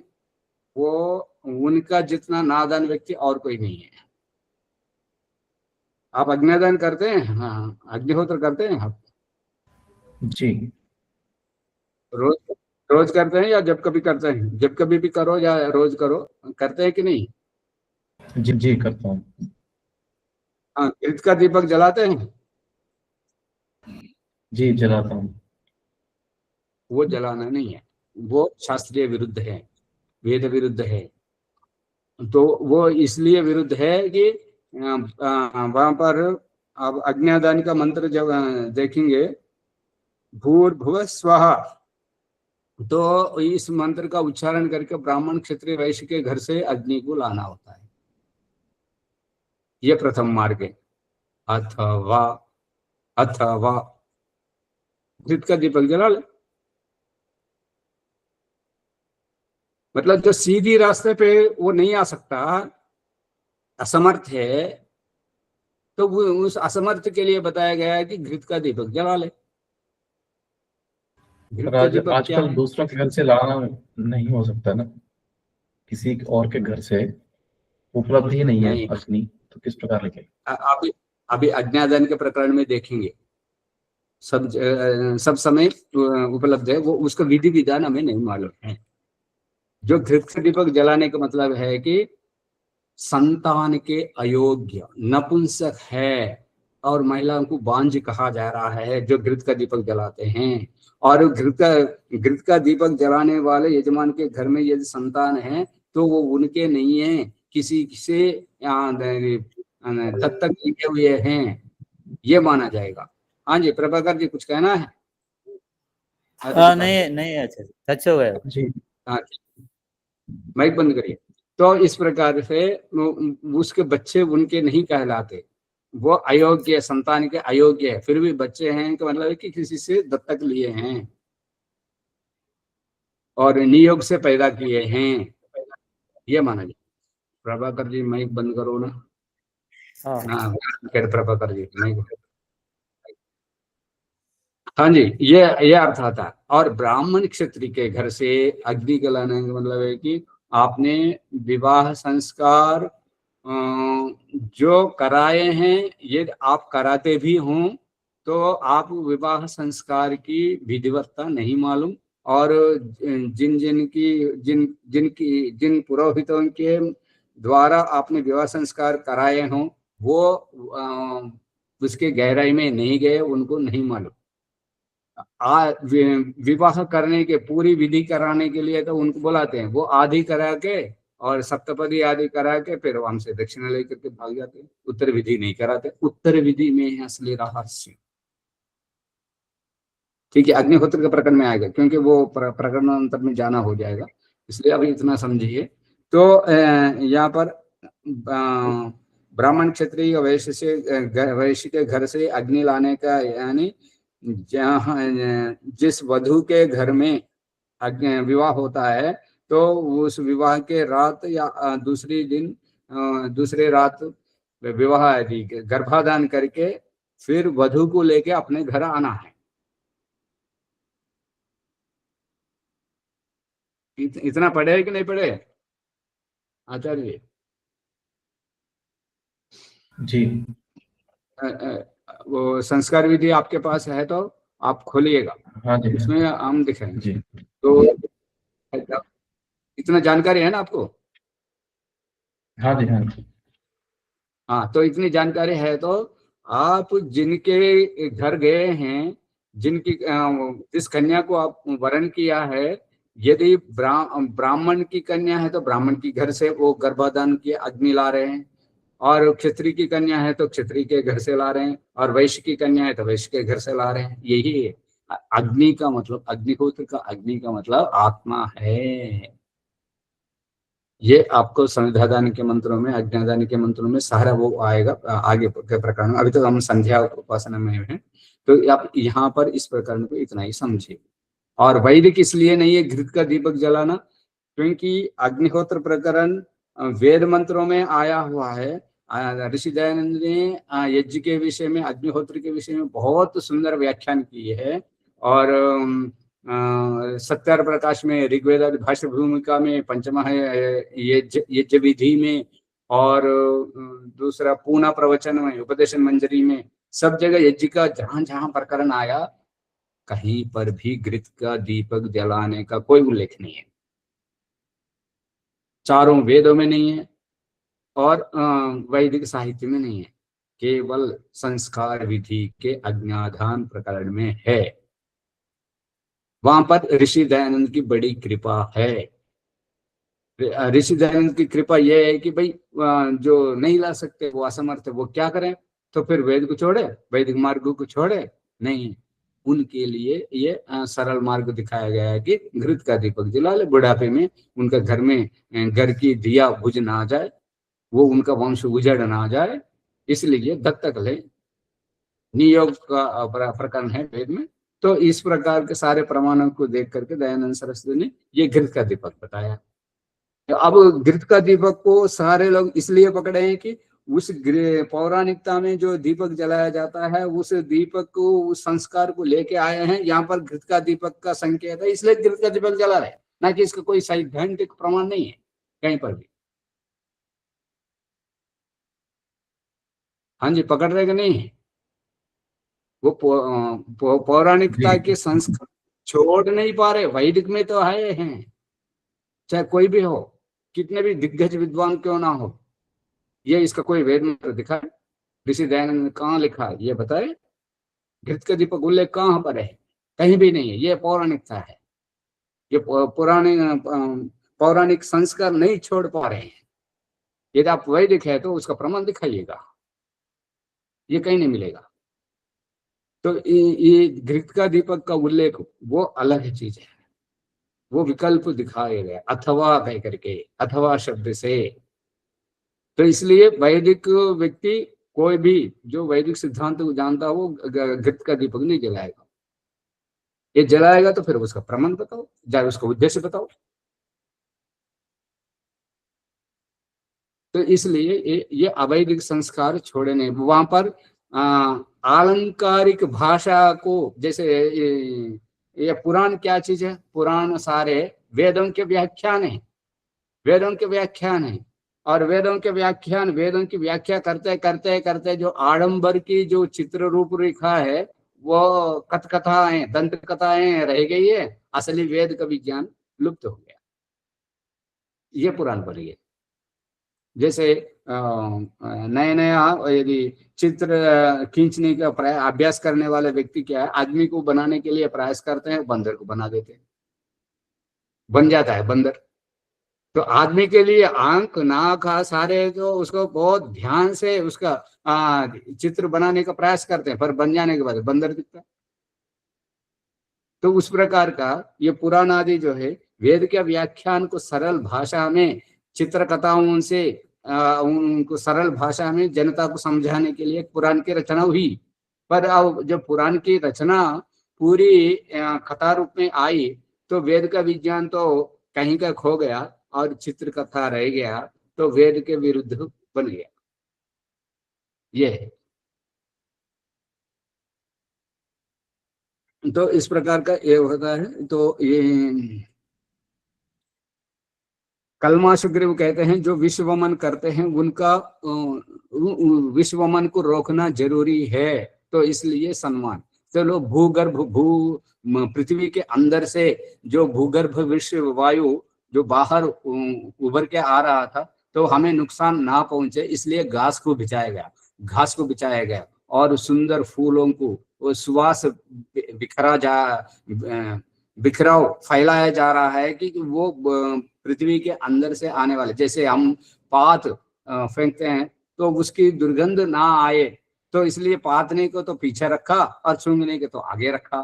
वो उनका जितना नादान व्यक्ति और कोई नहीं है। आप अज्ञादान करते हैं? हाँ, अग्निहोत्र करते हैं आप? जी। रोज रोज करते हैं या जब कभी करते हैं? जब कभी भी करो या रोज करो, करते हैं कि नहीं? जी जी करता हूँ। हाँ, घृत का दीपक जलाते हैं? जी जलाता हूँ। वो जलाना नहीं है, वो शास्त्रीय विरुद्ध है, वेद विरुद्ध है। तो वो इसलिए विरुद्ध है कि वहां पर आप अज्ञादान का मंत्र जब देखेंगे, भूर्भुवः स्वः, तो इस मंत्र का उच्चारण करके ब्राह्मण क्षत्रिय वैश्य के घर से अग्नि को लाना होता है। ये प्रथम मार्ग है। अथवा घृत का दीपक जला ले। मतलब जो सीधी रास्ते पे वो नहीं आ सकता, असमर्थ है, तो वो उस असमर्थ के लिए बताया गया है कि घृत का दीपक जला ले। घृत का दीपक क्या आजकल है? दूसरा के घर से लाना नहीं हो सकता ना, किसी और के घर से उपलब्ध ही नहीं है नहीं, अग्नि, तो किस प्रकार लेके? अभी अभी अज्ञादान के प्रकरण में देखेंगे, सब समय उपलब्ध है, वो उसका विधि विधान हमें नहीं मालूम है। जो घृत का दीपक जलाने का मतलब है कि संतान के अयोग्य नपुंसक है और महिलाओं को बांझ कहा जा रहा है जो घृत का दीपक जलाते हैं। और घृत का दीपक जलाने वाले यजमान के घर में यदि संतान है तो वो उनके नहीं है, किसी से दत्तक लिए हुए हैं, ये माना जाएगा। हाँ जी, प्रभाकर जी कुछ कहना है? नहीं नहीं, अच्छा सच हो गया जी। हाँ, माइक बंद करिए। तो इस प्रकार से उसके बच्चे उनके नहीं कहलाते, वो अयोग्य, संतान के अयोग्य है, फिर भी बच्चे हैं तो मतलब है कि किसी से दत्तक लिए हैं और नियोग से पैदा किए हैं, ये माना जाए। प्रभाकर जी माइक बंद करो ना। हाँ, प्रभाकर जी माइक। हाँ जी, ये अर्थ आता है। और ब्राह्मण क्षत्रिय के घर से अग्नि जलाने का मतलब है कि आपने विवाह संस्कार जो कराए हैं, ये आप कराते भी हों तो आप विवाह संस्कार की विधिवत्ता नहीं मालूम, और जिन पुरोहितों के द्वारा आपने विवाह संस्कार कराए हों वो उसके गहराई में नहीं गए, उनको नहीं मालूम। विवाह करने के पूरी विधि कराने के लिए तो उनको बुलाते हैं, वो आदि करा के और सप्तपदी आदि करा के फिर हमसे दक्षिणा लेकर के भाग जाते हैं, उत्तर विधि नहीं कराते। उत्तर विधि में है असली रहस्य। ठीक है, अग्निहोत्र के प्रकरण में आएगा क्योंकि वो प्रकरण अंतर में जाना हो जाएगा, इसलिए अभी इतना समझिए। तो यहाँ पर ब्राह्मण क्षत्रिय वैश्य के घर से अग्नि लाने का, यानी जहाँ जिस वधु के घर में विवाह होता है तो उस विवाह के रात या दूसरे रात विवाह आदि गर्भाधान करके फिर वधु को लेके अपने घर आना है। इतना पढ़े कि नहीं पढ़े? आचार्य जी। वो संस्कार विधि आपके पास है तो आप खोलिएगा, हाँ जी। उसमें हम दिखाएंगे। जी। तो इतना जानकारी है ना आपको? हाँ जी। हाँ जी। हाँ, तो इतनी जानकारी है तो आप जिनके घर गए हैं, जिनकी जिस कन्या को आप वरण किया है, यदि ब्राह्मण की कन्या है तो ब्राह्मण की घर से वो गर्भाधान की अग्नि ला रहे हैं, और क्षत्रिय की कन्या है तो क्षत्रिय के घर से ला रहे हैं, और वैश्य की कन्या है तो वैश्य के घर से ला रहे हैं। यही है अग्नि का मतलब, अग्निहोत्र का अग्नि का मतलब आत्मा है। ये आपको संध्यादान के मंत्रों में, अज्ञादान के मंत्रों में सारा वो आएगा आगे के प्रकरण में। अभी तो हम संध्या उपासना में हैं, तो आप यहाँ पर इस प्रकरण को इतना ही समझिए। और वैदिक इसलिए नहीं है घृत का दीपक जलाना, क्योंकि अग्निहोत्र प्रकरण वेद मंत्रों में आया हुआ है। ऋषि दयानंद ने यज्ञ के विषय में, अग्निहोत्र के विषय में बहुत सुंदर व्याख्यान किए है। और सत्यार प्रकाश में, ऋग्वेद भाष्य भूमिका में, पंचम है यज्ञ विधि में, और दूसरा पूना प्रवचन में, उपदेशन मंजरी में, सब जगह यज्ञ का जहां जहां प्रकरण आया, कहीं पर भी घृत का दीपक जलाने का कोई उल्लेख नहीं है। चारों वेदों में नहीं है, और वैदिक साहित्य में नहीं है, केवल संस्कार विधि के अज्ञाधान प्रकरण में है। वहां पर ऋषि दयानंद की बड़ी कृपा है। ऋषि दयानंद की कृपा यह है कि भाई जो नहीं ला सकते, वो असमर्थ है, वो क्या करें? तो फिर वेद को छोड़े, वैदिक मार्ग को छोड़े? नहीं, उनके लिए ये सरल मार्ग दिखाया गया है कि घृत का दीपक जला ले, बुढ़ापे में उनका घर में घर की दिया बुझ ना जाए, वो उनका वंश उजड़ ना जाए, इसलिए दत्तक ले। नियोग का प्रकरण है वेद में। तो इस प्रकार के सारे प्रमाणों को देख करके दयानंद सरस्वती ने ये घृत का दीपक बताया। अब घृत का दीपक को सारे लोग इसलिए पकड़े हैं कि उस पौराणिकता में जो दीपक जलाया जाता है, उस दीपक को, उस संस्कार को लेके आए हैं। यहाँ पर घृत का दीपक का संकेत है, इसलिए घृत का दीपक जला रहे हैं, ना कि इसका कोई सैद्धांतिक प्रमाण नहीं है कहीं पर भी। हाँ जी, पकड़ रहे कि नहीं? वो जी। पौराणिकता के संस्कार छोड़ नहीं पा रहे। वैदिक में तो आए हैं, चाहे कोई भी हो, कितने भी दिग्गज विद्वान क्यों ना हो, ये इसका कोई वेद मंत्र दिखाए, ऋषि दयानंद ने कहाँ लिखा है ये बताए? घृत का दीपक उल्लेख कहाँ पर है? कहीं भी नहीं है। ये पौराणिकता है, ये पौराणिक संस्कार नहीं छोड़ पा रहे हैं। यदि आप वैदिक है तो उसका प्रमाण दिखाइएगा, ये कहीं नहीं मिलेगा। तो ये घृत का दीपक का उल्लेख वो अलग चीज है, वो विकल्प दिखाए गए अथवा कह करके, अथवा शब्द से। तो इसलिए वैदिक व्यक्ति, कोई भी जो वैदिक सिद्धांत को जानता हो, वो घृत का दीपक नहीं जलाएगा। ये जलाएगा तो फिर उसका प्रमाण बताओ, चाहे उसका उद्देश्य बताओ। तो इसलिए ये अवैदिक संस्कार छोड़े नहीं। वहां पर आलंकारिक भाषा को, जैसे ये पुराण क्या चीज है? पुराण सारे वेदों के व्याख्यान है, वेदों के व्याख्यान है। और वेदों के व्याख्यान, वेदों की व्याख्या करते करते करते जो आडंबर की जो चित्र रूपरेखा है, वो कथाएं, दंत कथाएं रह गई है, असली वेद का विज्ञान लुप्त हो गया। ये पुराण पर है। जैसे नया नया यदि चित्र खींचने का अभ्यास करने वाले व्यक्ति क्या है, आदमी को बनाने के लिए प्रयास करते हैं, बंदर को बना देते हैं, बन जाता है बंदर। तो आदमी के लिए आंख नाक सारे जो उसको बहुत ध्यान से उसका चित्र बनाने का प्रयास करते हैं, पर बन जाने के बाद बंदर दिखता है। तो उस प्रकार का ये पुराण आदि जो है, वेद के व्याख्यान को सरल भाषा में, चित्र कथाओं से उनको सरल भाषा में जनता को समझाने के लिए पुराण की रचना हुई। पर अब जब पुराण की रचना पूरी कथा रूप में आई, तो वेद का विज्ञान तो कहीं का खो गया और चित्र कथा रह गया, तो वेद के विरुद्ध बन गया। ये है। तो इस प्रकार का ये होता है। तो ये कलमा सुग्रीव कहते हैं जो विश्वमन करते हैं उनका विश्वमन को रोकना जरूरी है, तो इसलिए सम्मान। चलो भूगर्भ पृथ्वी के अंदर से जो भूगर्भ विश्व वायु जो बाहर उभर के आ रहा था, तो हमें नुकसान ना पहुंचे इसलिए घास को बिछाया गया और सुंदर फूलों को वो सुवास बिखराव फैलाया जा रहा है कि वो पृथ्वी के अंदर से आने वाले, जैसे हम पात फेंकते हैं तो उसकी दुर्गंध ना आए, तो इसलिए पातने को तो पीछे रखा और सूंघने के तो आगे रखा।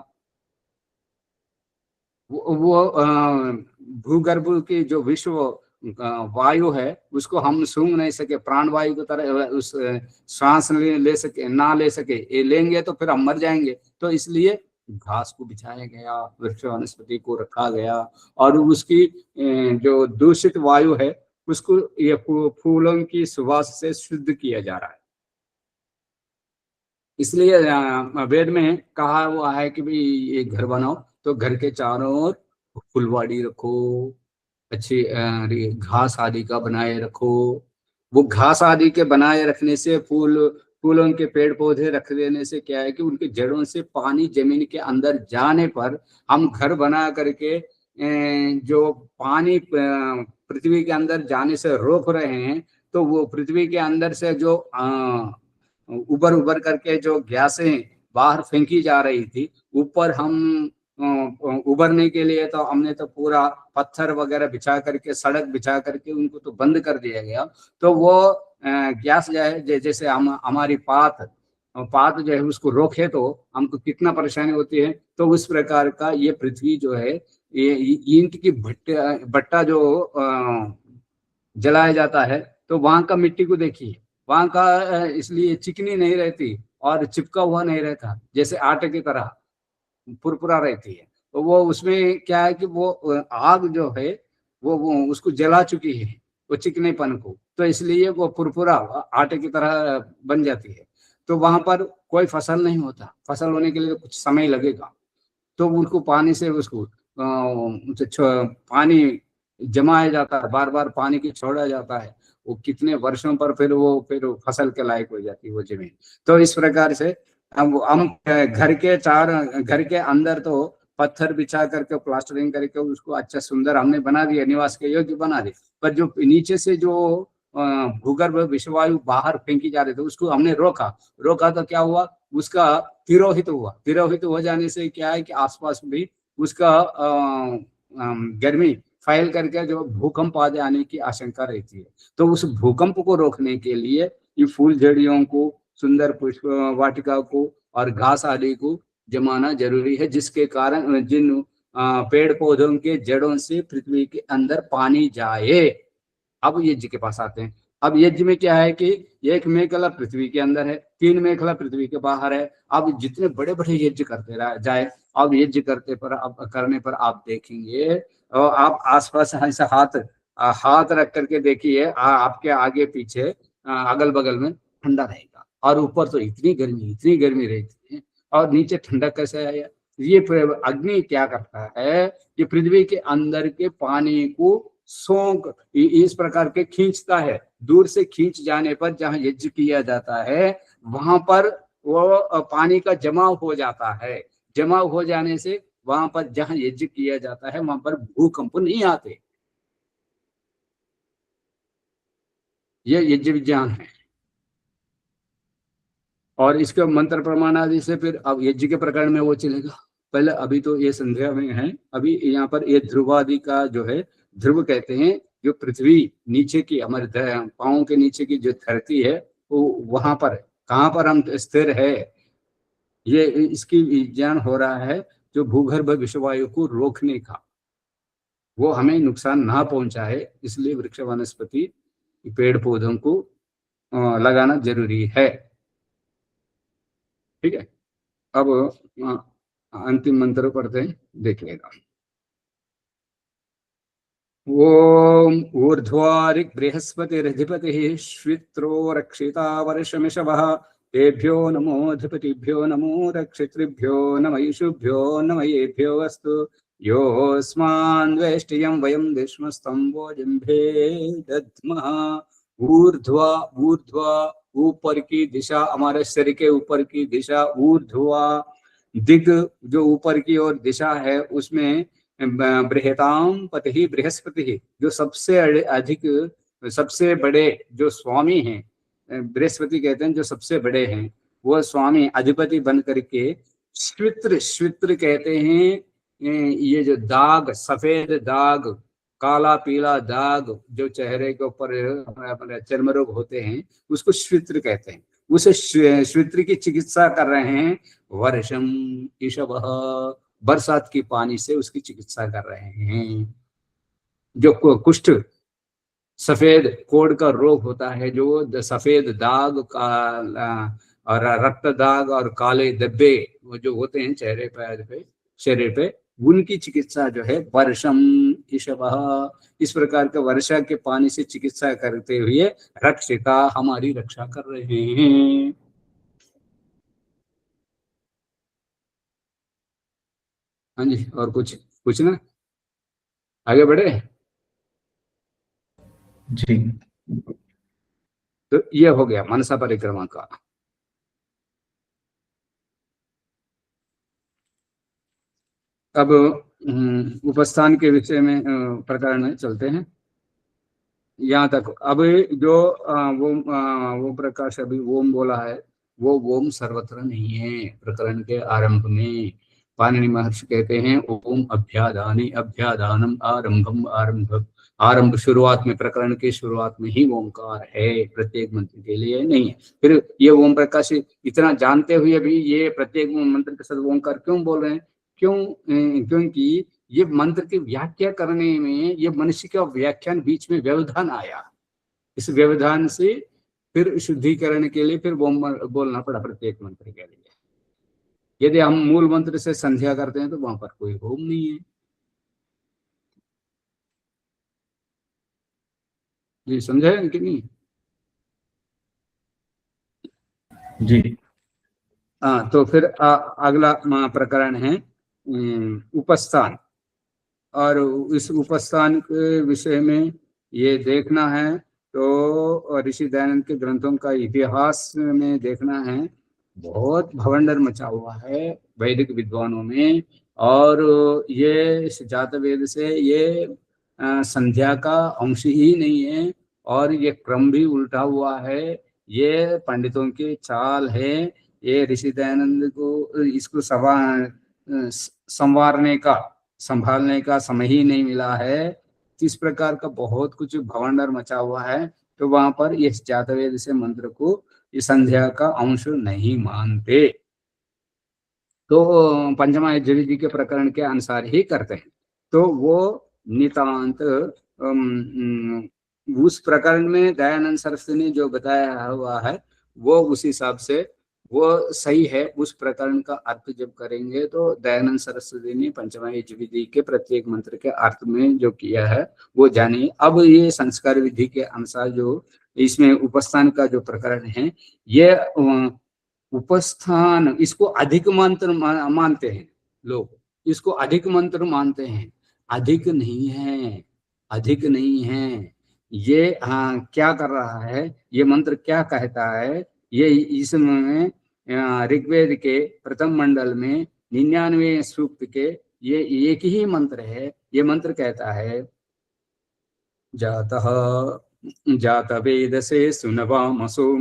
वो भूगर्भ की जो विश्व वायु है उसको हम सूंघ नहीं सके, प्राण वायु की तरह उस श्वास ले सके, ये लेंगे तो फिर हम मर जाएंगे, तो इसलिए घास को बिछाया गया, वृक्ष वनस्पति को रखा गया और उसकी जो दूषित वायु है उसको ये फूलों की सुवास से शुद्ध किया जा रहा है। इसलिए वेद में कहा हुआ है कि भाई ये घर बनाओ तो घर के चारों ओर फुलवाड़ी रखो, अच्छी घास आदि का बनाए रखो। वो घास आदि के बनाए रखने से फूलों के पेड़ पौधे रख देने से क्या है कि उनकी जड़ों से पानी जमीन के अंदर जाने पर हम घर बना करके जो पानी पृथ्वी के अंदर जाने से रोक रहे हैं, तो वो पृथ्वी के अंदर से जो उबर करके जो गैसें बाहर फेंकी जा रही थी ऊपर, हम उबरने के लिए तो हमने तो पूरा पत्थर वगैरह बिछा करके, सड़क बिछा करके उनको तो बंद कर दिया गया, तो वो गैस जो है जैसे हमारी पात जो है उसको रोके तो हमको कितना परेशानी होती है, तो उस प्रकार का ये पृथ्वी जो है, ये ईंट की भट्टा जो जलाया जाता है, तो वहां का मिट्टी को देखिए, वहां का इसलिए चिकनी नहीं रहती और चिपका हुआ नहीं रहता, जैसे आटे की तरह फुरफुरा रहती है। तो वो उसमें क्या है कि वो आग जो है वो उसको जला चुकी है वो चिकनेपन को, तो इसलिए वो फुरफुरा आटे की तरह बन जाती है। तो वहां पर कोई फसल नहीं होता, फसल होने के लिए कुछ समय लगेगा, तो उनको पानी से उसको पानी जमाया जाता है, बार बार पानी की छोड़ा जाता है, वो कितने वर्षों पर फिर फसल के लायक हो जाती है वो जमीन। तो इस प्रकार से हम घर के अंदर तो पत्थर बिछा करके प्लास्टरिंग करके उसको अच्छा सुंदर हमने बना दिया, निवास के योग्य बना दिया, पर जो नीचे से जो भूगर्भ विषवायु बाहर फेंकी जा रही थी उसको हमने रोका तो क्या हुआ, उसका तिरोहित हो जाने से क्या है कि आसपास भी उसका गर्मी फैल करके जो भूकंप आ जाने की आशंका रहती है। तो उस भूकंप को रोकने के लिए ये फूल झड़ियों को, सुंदर पुष्प वाटिका को और घास आदि को जमाना जरूरी है, जिसके कारण जिन पेड़ पौधों के जड़ों से पृथ्वी के अंदर पानी जाए। अब यज्ञ के पास आते हैं। अब यज्ञ में क्या है कि एक मेखला पृथ्वी के अंदर है, 3 मेखला पृथ्वी के बाहर है। अब जितने बड़े बड़े यज्ञ करते जाए, अब यज्ञ करने पर आप देखेंगे और आप आसपास ऐसा हाथ रख करके देखिए, आपके आगे पीछे अगल बगल में ठंडा रहेगा और ऊपर तो इतनी गर्मी रहती है और नीचे ठंडा कैसे आया। ये अग्नि क्या करता है कि पृथ्वी के अंदर के पानी को सोख इस प्रकार के खींचता है, दूर से खींच जाने पर जहां यज्ञ किया जाता है वहां पर वो पानी का जमाव हो जाता है, जमाव हो जाने से वहां पर जहां यज्ञ किया जाता है वहां पर भूकंप नहीं आते। ये यज्ञ विज्ञान है और इसके मंत्र प्रमाण आदि से फिर अब यज्ञ के प्रकरण में वो चलेगा। पहले अभी तो ये संध्या में है, अभी यहाँ पर ये ध्रुवादि का जो है, ध्रुव कहते हैं जो पृथ्वी नीचे की हमारे पाँव के नीचे की जो धरती है वो वहां पर कहाँ पर हम स्थिर है, ये इसकी विज्ञान हो रहा है जो भूगर्भ विषवायु को रोकने का, वो हमें नुकसान ना पहुंचाए, इसलिए वृक्ष वनस्पति पेड़ पौधों को लगाना जरूरी है। ठीक है, अब अंतिम मंत्र पढ़ते हैं, देखिएगा। ओम ऊर्ध्वारिक बृहस्पतिरधिपतिः श्वित्रो रक्षिता वर्षमिषवः तेभ्यो नमो अधिपतिभ्यो नमो रक्षितृभ्यो नम ईशुभ्यो नम येभ्यो अस्तु योऽस्मान् वेष्टियं वयं विष्णुस्तं जिह्वे दद्मः। ऊर्ध्वा ऊर्ध्वा ऊपर की दिशा, हमारे शरीर के ऊपर की दिशा ऊर्ध्वा। दिग जो ऊपर की ओर दिशा है उसमें बृहताम पति बृहस्पति, जो सबसे अधिक सबसे बड़े जो स्वामी हैं, बृहस्पति कहते हैं जो सबसे बड़े हैं, वो स्वामी अधिपति बन करके श्वित्र, श्वित्र कहते हैं ये जो दाग, सफेद दाग, काला पीला दाग जो चेहरे के ऊपर चर्म रोग होते हैं उसको श्वित्र कहते हैं। उस श्वित्र की चिकित्सा कर रहे हैं। वर्षम ईशवः, बरसात की पानी से उसकी चिकित्सा कर रहे हैं। जो कुष्ठ, सफेद कोढ़ का रोग होता है, जो सफेद दाग का और रक्त दाग और काले धब्बे वो जो होते हैं चेहरे पे, शरीर पे, उनकी चिकित्सा जो है वर्षम ईशवः, इस प्रकार के वर्षा के पानी से चिकित्सा करते हुए रक्षिता, हमारी रक्षा कर रहे हैं। हाँ जी, और कुछ पूछना? आगे बढ़े जी। तो ये हो गया मनसा परिक्रमा का। अब उपस्थान के विषय में प्रकरण में चलते हैं यहाँ तक। अब जो वो प्रकाश अभी ओम बोला है, वो ओम सर्वत्र नहीं है। प्रकरण के आरंभ में पाणिनि महर्षि कहते हैं ओम अभ्यादानी अभ्यादानम आरंभम आरंभ, आरंभ शुरुआत में, प्रकरण के शुरुआत में ही ओंकार है, प्रत्येक मंत्र के लिए नहीं है। फिर ये ओम प्रकाश इतना जानते हुए भी ये प्रत्येक मंत्र के साथ ओंकार क्यों बोल रहे हैं? क्योंकि ये मंत्र की व्याख्या करने में ये मनुष्य का व्याख्यान बीच में व्यवधान आया। इस व्यवधान से फिर शुद्धिकरण के लिए फिर बोलना पड़ा प्रत्येक मंत्र के लिए। यदि हम मूल मंत्र से संध्या करते हैं तो वहां पर कोई होम नहीं है। जी समझे कि नहीं? जी। तो फिर अगला प्रकरण है उपस्थान। और इस उपस्थान के विषय में ये देखना है तो ऋषि दयानंद के ग्रंथों का इतिहास में देखना है। बहुत भवंडर मचा हुआ है वैदिक विद्वानों में, और ये जातवेद से ये संध्या का अंश ही नहीं है, और ये क्रम भी उल्टा हुआ है। ये पंडितों की चाल है। ये ऋषि दयानंद को इसको संभालने का समय ही नहीं मिला है। इस प्रकार का बहुत कुछ भवंडर मचा हुआ है। तो वहां पर इस जातवेद से मंत्र को इस संध्या का अंश नहीं मानते, तो पंचमा यजुर्वेदी के प्रकरण के अनुसार ही करते हैं। तो वो नितांत उस प्रकरण में दयानंद सरस्वती ने जो बताया हुआ है वो उस हिसाब से वो सही है। उस प्रकरण का अर्थ जब करेंगे तो दयानंद सरस्वती ने पंचमा यजुर्वेदी के प्रत्येक मंत्र के अर्थ में जो किया है वो जानिए। अब ये संस्कार विधि के अनुसार जो इसमें उपस्थान का जो प्रकरण है, ये उपस्थान इसको अधिक मंत्र मानते हैं लोग, इसको अधिक मंत्र मानते हैं। अधिक नहीं है, अधिक नहीं है। ये क्या कर रहा है, ये मंत्र क्या कहता है? ये इसमें ऋग्वेद के प्रथम मंडल में 99वें सूक्त के ये एक ही मंत्र है। ये मंत्र कहता है जात वेद से सुनवामसो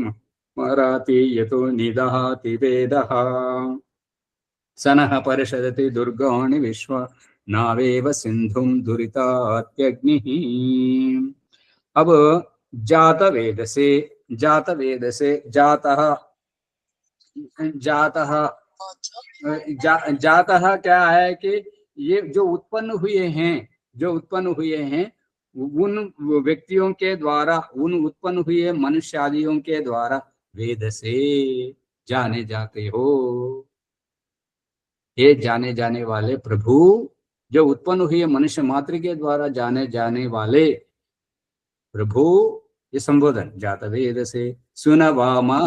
मराति यतो निदहाति वेदः सनः परिषदति दुर्गाणि विश्व नावेव सिंधुं दुरितात्यग्निः। अब जात वेद से जातः क्या है कि ये जो उत्पन्न हुए हैं उन व्यक्तियों के द्वारा, उन उत्पन्न हुए मनुष्य आदियों के द्वारा वेद से जाने जाते हो। ये जाने जाने वाले प्रभु, जो उत्पन्न हुए मनुष्य मात्र के द्वारा जाने जाने वाले प्रभु, ये संबोधन जात वेद से सुनवामा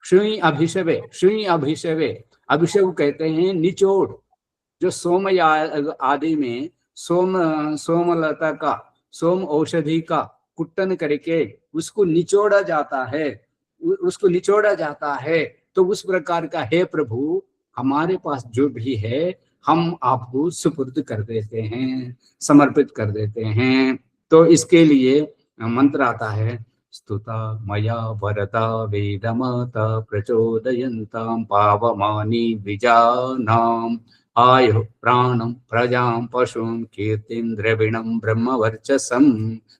श्रुई अभिषवे, श्रुई अभिषवे, अभिषेक कहते हैं निचोड़। जो सोम आदि में सोमलता का, सोम औषधि का कुट्टन करके उसको निचोड़ा जाता है, उसको निचोड़ा जाता है। तो उस प्रकार का हे प्रभु हमारे पास जो भी है हम आपको सुपुर्द कर देते हैं, समर्पित कर देते हैं। तो इसके लिए मंत्र आता है, स्तुता मया वरदा वेदमाता प्रचोदयन्तां पावमानि द्विजानाम् आयु प्राणं प्रजां पशुं कीर्तिं द्रविणं ब्रह्मवर्चसं,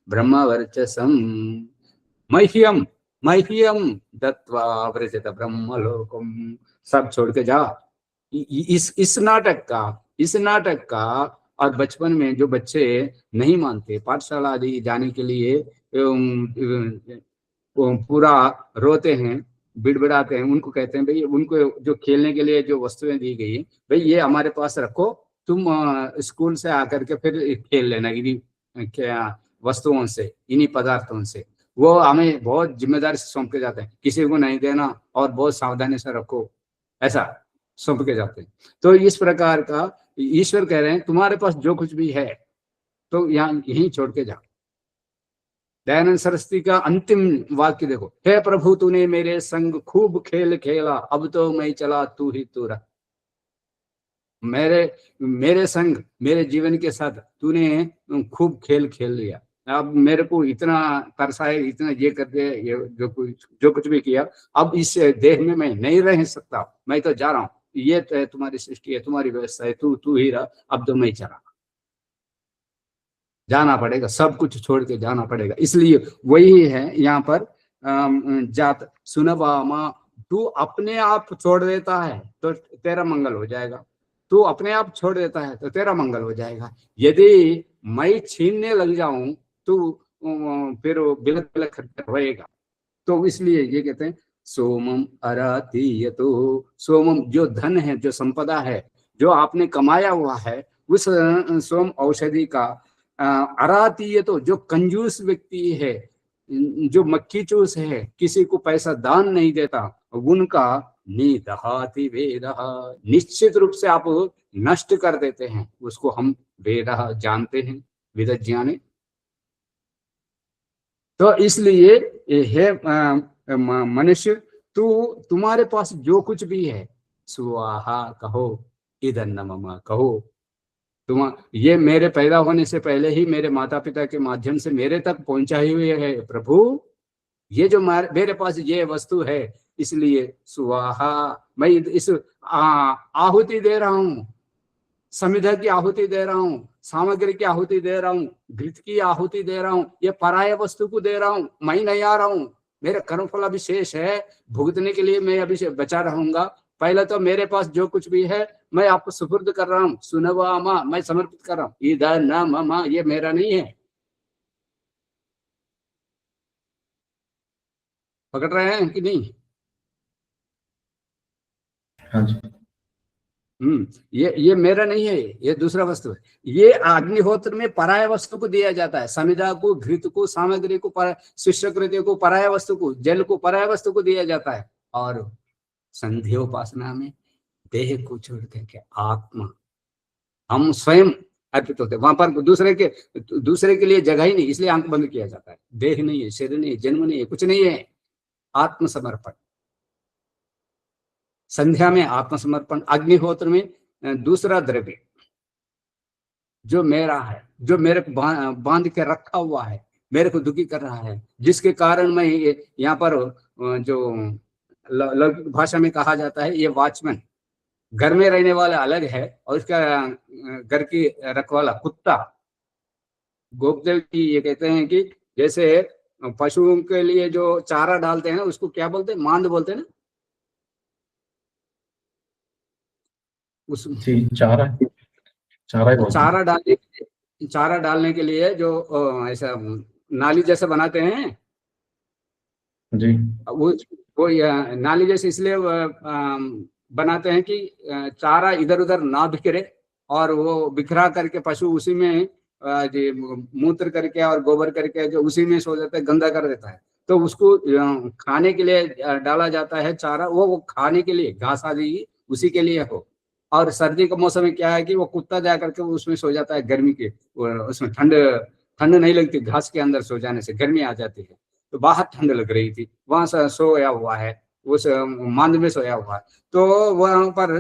ब्रह्मवर्चसं मह्यम, मह्यम दत्वा व्रजत ब्रह्मलोकम। सब छोड़ के जा। इस नाटक का और बचपन में जो बच्चे नहीं मानते, पाठशाला आदि जाने के लिए पूरा रोते हैं, बिड़बिड़ाते हैं, उनको कहते हैं भाई उनको जो खेलने के लिए जो वस्तुएं दी गई है भाई ये हमारे पास रखो, तुम स्कूल से आकर के फिर खेल लेना इन्हीं क्या वस्तुओं से, इन्हीं पदार्थों से। वो हमें बहुत जिम्मेदारी से सौंप के जाते हैं, किसी को नहीं देना और बहुत सावधानी से रखो, ऐसा सौंप के जाते हैं। तो इस प्रकार का ईश्वर कह रहे हैं तुम्हारे पास जो कुछ भी है तो यहाँ यहीं छोड़ के जाओ। दयानंद सरस्वती का अंतिम वाक्य देखो, हे प्रभु तूने मेरे संग खूब खेल खेला, अब तो मैं चला तू ही तू रह। मेरे संग, मेरे जीवन के साथ तूने खूब खेल खेल लिया, अब मेरे को इतना तरसा है, इतना ये कर दे, ये जो कुछ भी किया, अब इस देह में मैं नहीं रह सकता, मैं तो जा रहा हूँ, ये तो है तुम्हारी सृष्टि है, तुम्हारी व्यवस्था है, तू ही रहा, अब तो मैं चला, जाना पड़ेगा, सब कुछ छोड़ के जाना पड़ेगा। इसलिए वही है यहाँ पर जात सुनवामा, तू अपने आप छोड़ देता है तो तेरा मंगल हो जाएगा, तू अपने आप छोड़ देता है तो तेरा मंगल हो जाएगा। यदि मैं छीनने लग जाऊं तो फिर बिलक बिलक रहेगा। तो इसलिए ये कहते हैं सोमम अराती, तो सोमम जो धन है, जो संपदा है, जो आपने कमाया हुआ है, उस सोम औषधि का अराती, तो जो कंजूस व्यक्ति है, जो मक्खी चूस है, किसी को पैसा दान नहीं देता, उनका निदहाति वेदः, निश्चित रूप से आप नष्ट कर देते हैं उसको। हम वेदः जानते हैं, विदज्ञाने। तो इसलिए हे मनुष्य, तुम्हारे पास जो कुछ भी है स्वाहा कहो, इदन्न मम कहो। तुम ये मेरे पैदा होने से पहले ही मेरे माता पिता के माध्यम से मेरे तक पहुंचाई हुई है प्रभु, ये जो मेरे पास ये वस्तु है, इसलिए स्वाहा, मैं इस आहुति दे रहा हूँ, समिधा की आहुति दे रहा हूँ, सामग्री की आहुति दे रहा हूँ, घृत की आहुति दे रहा हूँ, ये पराय वस्तु को दे रहा हूँ, मैं नहीं आ रहा हूँ, मेरा कर्मफल अभी शेष है, भुगतने के लिए मैं अभी बचा रहूंगा। पहले तो मेरे पास जो कुछ भी है मैं आपको सुपुर्द कर रहा हूँ, सुनवामा, मैं समर्पित कर रहा हूँ, इधर न ममा, ये मेरा नहीं है। पकड़ रहे हैं कि नहीं? हाँ जी। ये मेरा नहीं है, ये दूसरा वस्तु है। ये अग्निहोत्र में पराय वस्तु को दिया जाता है, समिधा को, घृत को, सामग्री को, शिष्यकृत्य को, पराय वस्तु को, जल को, पराय वस्तु को दिया जाता है। और संध्योपासना में देह को छोड़ करके आत्मा, हम स्वयं अर्पित होते हैं। वहां पर दूसरे के लिए जगह ही नहीं, इसलिए आंख बंद किया जाता है। देह नहीं है, शरीर नहीं है, जन्म नहीं है, कुछ नहीं है, आत्मसमर्पण। संध्या में आत्मसमर्पण, अग्निहोत्र में दूसरा द्रव्य जो मेरा है, जो मेरे को बांध के रखा हुआ है, मेरे को दुखी कर रहा है, जिसके कारण मैं यहाँ पर जो लौकिक भाषा में कहा जाता है, ये वॉचमैन, घर में रहने वाला अलग है और इसका घर की रखवाला कुत्ता। गोपदेव जी ये कहते हैं कि जैसे पशुओं के लिए जो चारा डालते हैं उसको क्या बोलते हैं, मांद बोलते हैं ना, उस चारा डालने के लिए जो ऐसा नाली जैसा बनाते हैं जी, वो नाली जैसे इसलिए बनाते हैं कि चारा इधर उधर ना बिखरे, और वो बिखरा करके पशु उसी में मूत्र करके और गोबर करके जो उसी में सो जाता है, गंदा कर देता है। तो उसको खाने के लिए डाला जाता है चारा, वो खाने के लिए घास आदि उसी के लिए हो। और सर्दी का मौसम में क्या है कि वो कुत्ता जा करके उसमें सो जाता है, गर्मी के उसमें ठंड ठंड नहीं लगती, घास के अंदर सो जाने से गर्मी आ जाती है। तो बाहर ठंड लग रही थी, वहां से सोया हुआ है, उस मांद में सोया हुआ है। तो वहां पर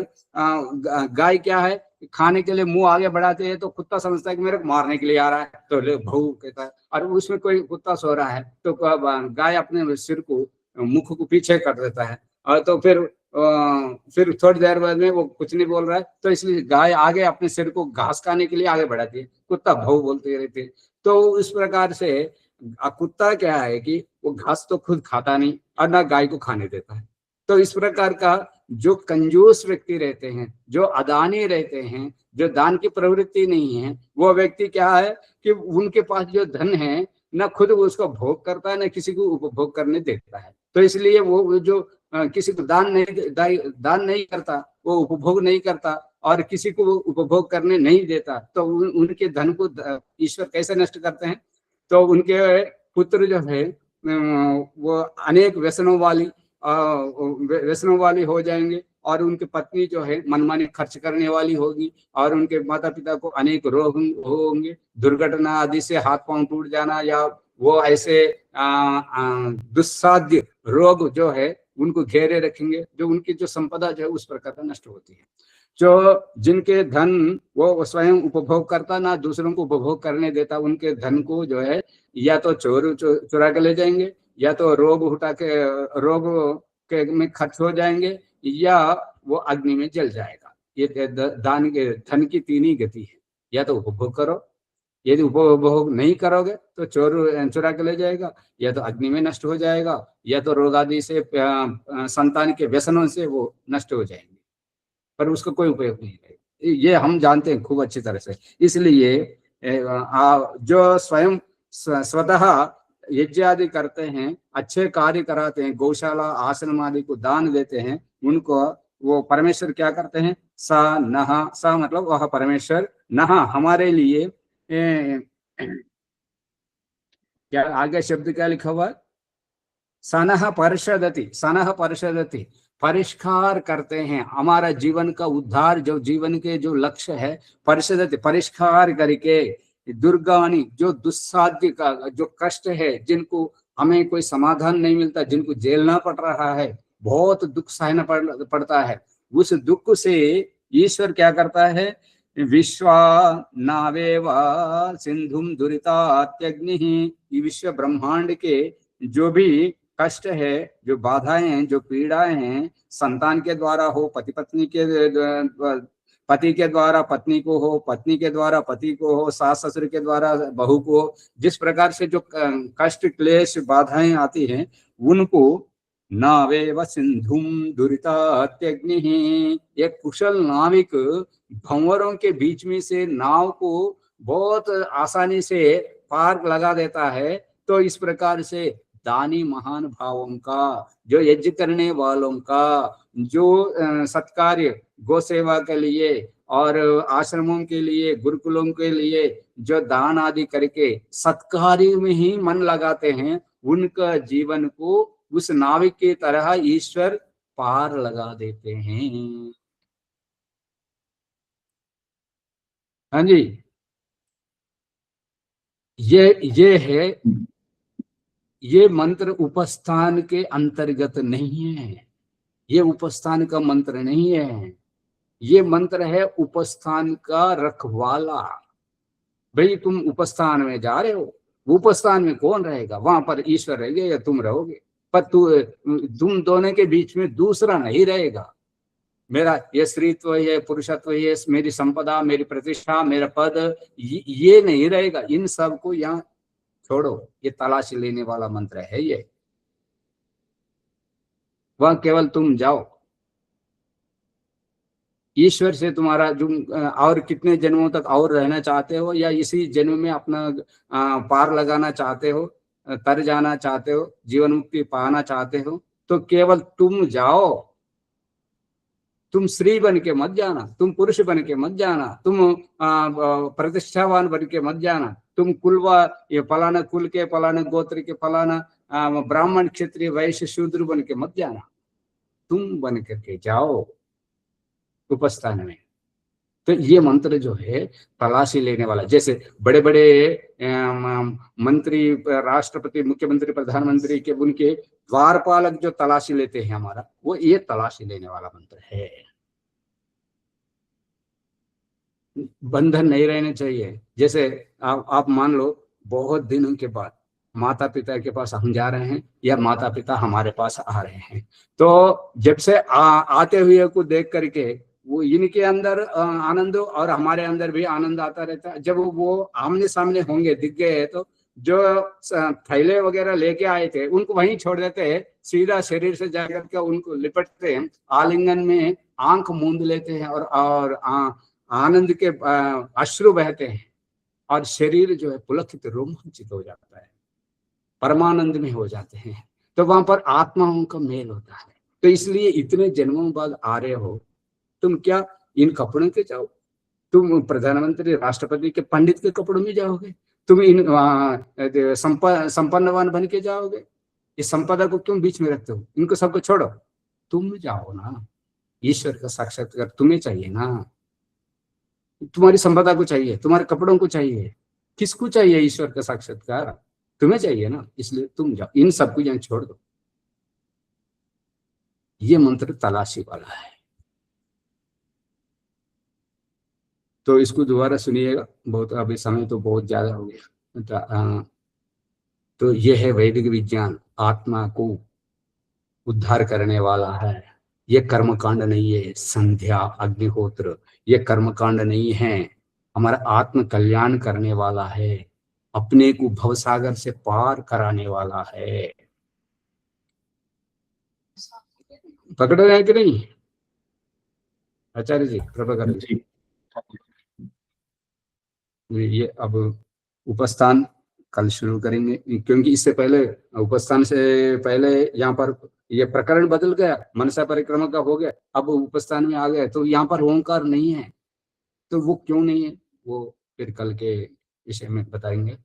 गाय क्या है, खाने के लिए मुंह आगे बढ़ाते हैं तो कुत्ता समझता है कि मेरे को मारने के लिए आ रहा है, तो भौ कहता है, और उसमें कोई कुत्ता सो रहा है तो गाय अपने सिर को मुख को पीछे कर देता है, और तो फिर थोड़ी देर बाद में वो कुछ नहीं बोल रहा है, तो इसलिए गाय आगे अपने सिर को घास खाने के लिए आगे बढ़ाती है, कुत्ता भौ बोलते रहते हैं। तो इस प्रकार से कुत्ता क्या है कि वो घास तो खुद खाता नहीं और ना गाय को खाने देता है। तो इस प्रकार का जो कंजूस व्यक्ति रहते हैं, जो अदानी रहते हैं, जो दान की प्रवृत्ति नहीं है, वो व्यक्ति क्या है कि उनके पास जो धन है न खुद वो उसको भोग करता है, न किसी को उपभोग करने देता है। तो इसलिए वो जो किसी को दान नहीं करता, वो उपभोग नहीं करता और किसी को उपभोग करने नहीं देता, तो उनके धन को ईश्वर कैसे नष्ट करते हैं? तो उनके पुत्र जो है वो अनेक व्यसनों वाली हो जाएंगे, और उनकी पत्नी जो है मनमानी खर्च करने वाली होगी, और उनके माता पिता को अनेक रोग होंगे, दुर्घटना आदि से हाथ पांव टूट जाना, या वो ऐसे दुस्साध्य रोग जो है उनको घेरे रखेंगे, जो उनकी जो संपदा जो है उस प्रकार नष्ट होती है। जो जिनके धन वो स्वयं उपभोग करता, ना दूसरों को उपभोग करने देता, उनके धन को जो है या तो चुरा के ले जाएंगे, या तो रोग के में खर्च हो जाएंगे, या वो अग्नि में जल जाएगा। ये दान के धन की तीन ही गति है, या तो उपभोग करो, यदि उपभोग नहीं करोगे तो चुरा के ले जाएगा, या तो अग्नि में नष्ट हो जाएगा, या तो रोग आदि से संतान के व्यसनों से वो नष्ट हो जाएंगे, पर उसका कोई उपयोग नहीं है। ये हम जानते हैं खूब अच्छी तरह से। इसलिए जो स्वयं स्वतः यज्ञ आदि करते हैं, अच्छे कार्य कराते हैं, गौशाला आश्रम आदि को दान देते हैं, उनको वो परमेश्वर क्या करते हैं? सा नहा, सा मतलब वह परमेश्वर, नहा हमारे लिए क्या आगे शब्द क्या लिखा हुआ है? सनह परिषदति, सनह परिषदति, परिष्कार करते हैं हमारा जीवन का उद्धार, जो जीवन के जो लक्ष्य है, परिषदति परिष्कार करके, दुर्गानी जो दुस्साध्य का जो कष्ट है, जिनको हमें कोई समाधान नहीं मिलता, जिनको झेलना पड़ रहा है, बहुत दुख सहना पड़ता है, उस दुख से ईश्वर क्या करता है? विश्वा नावेव सिंधुम दुरितात्यग्नि, विश्व ब्रह्मांड के जो भी कष्ट है, जो बाधाएं हैं, जो पीड़ाएं हैं, संतान के द्वारा हो, पति के द्वारा पत्नी को हो, पत्नी के द्वारा पति को हो, सास ससुर के द्वारा बहू को हो, जिस प्रकार से जो कष्ट क्लेश बाधाएं आती हैं, उनको नावेव सिंधुम दुरितात्यग्नि, एक कुशल नाविक भंवरों के बीच में से नाव को बहुत आसानी से पार लगा देता है। तो इस प्रकार से दानी महान भावों का, जो यज्ञ करने वालों का, जो सत्कार्य गौ सेवा के लिए और आश्रमों के लिए, गुरुकुलों के लिए जो दान आदि करके सत्कार्य में ही मन लगाते हैं, उनका जीवन को उस नाविक की तरह ईश्वर पार लगा देते हैं। हाँ जी, ये है, ये मंत्र उपस्थान के अंतर्गत नहीं है, ये उपस्थान का मंत्र नहीं है, ये मंत्र है उपस्थान का रखवाला। भाई तुम उपस्थान में जा रहे हो, उपस्थान में कौन रहेगा? वहां पर ईश्वर रहेगा या तुम रहोगे, पर तुम दोनों के बीच में दूसरा नहीं रहेगा। मेरा ये स्त्रीत्व, ये पुरुषत्व, ये मेरी संपदा, मेरी प्रतिष्ठा, मेरा पद, ये नहीं रहेगा। इन सब को यहाँ छोड़ो, ये तलाशी लेने वाला मंत्र है ये। वह केवल तुम जाओ, ईश्वर से तुम्हारा जो और कितने जन्मों तक और रहना चाहते हो, या इसी जन्म में अपना पार लगाना चाहते हो, तर जाना चाहते हो, जीवन मुक्ति पाना चाहते हो, तो केवल तुम जाओ। तुम स्त्री बन के मत जाना, तुम पुरुष बन के मत जाना, तुम प्रतिष्ठावान बन के मत जाना, तुम ये फलाना कुल के, फलाना गोत्र के, फलाना ब्राह्मण क्षत्रिय वैश्य शूद्र बन के मत जाना, तुम बन करके जाओ उपस्थान में। तो ये मंत्र जो है तलाशी लेने वाला, जैसे बड़े बड़े मंत्री, राष्ट्रपति, मुख्यमंत्री, प्रधानमंत्री के उनके द्वारपालक जो तलाशी लेते हैं हमारा, वो ये तलाशी लेने वाला मंत्र है। बंधन नहीं रहने चाहिए। जैसे आप मान लो बहुत दिनों के बाद माता पिता के पास हम जा रहे हैं या माता पिता हमारे पास आ रहे हैं, तो जब से आते हुए को देख करके वो इनके अंदर आनंद और हमारे अंदर भी आनंद आता रहता है। जब वो आमने सामने होंगे, दिख गए, तो जो थैले वगैरह लेके आए थे उनको वहीं छोड़ देते हैं, सीधा शरीर से जाकर के उनको लिपटते हैं, आलिंगन में आंख मूंद लेते हैं और आनंद के अश्रु बहते हैं और शरीर जो है पुलकित रोमांचित हो जाता है, परमानंद में हो जाते हैं। तो वहां पर आत्माओं का मेल होता है। तो इसलिए इतने जन्मों बाद आ रहे हो, तुम क्या इन कपड़ों के जाओ? तुम प्रधानमंत्री, राष्ट्रपति के, पंडित के कपड़ों में जाओगे? तुम इन संपन्नवान बन के जाओगे? इस संपदा को क्यों बीच में रखते हो? इनको सबको छोड़ो, तुम जाओ ना। ईश्वर का साक्षात्कार तुम्हें चाहिए ना, तुम्हारी संपदा को चाहिए, तुम्हारे कपड़ों को चाहिए। किसको चाहिए ईश्वर का साक्षात्कार? तुम्हें चाहिए ना, इसलिए तुम जाओ, इन सबको यहाँ छोड़ दो। ये मंत्र तलाशी वाला है। तो इसको दोबारा सुनिएगा, बहुत अभी समय तो बहुत ज्यादा हो गया। तो ये है वैदिक विज्ञान, आत्मा को उद्धार करने वाला है। ये कर्मकांड नहीं है, संध्या अग्निहोत्र ये कर्मकांड नहीं है, हमारा आत्म कल्याण करने वाला है, अपने को भवसागर से पार कराने वाला है। पकड़ रहे हैं कि नहीं आचार्य जी? कृपा जी। ये अब उपस्थान कल शुरू करेंगे, क्योंकि इससे पहले, उपस्थान से पहले यहाँ पर ये प्रकरण बदल गया, मनसा परिक्रमा का हो गया, अब उपस्थान में आ गया, तो यहाँ पर ओंकार नहीं है। तो वो क्यों नहीं है, वो फिर कल के विषय में बताएंगे,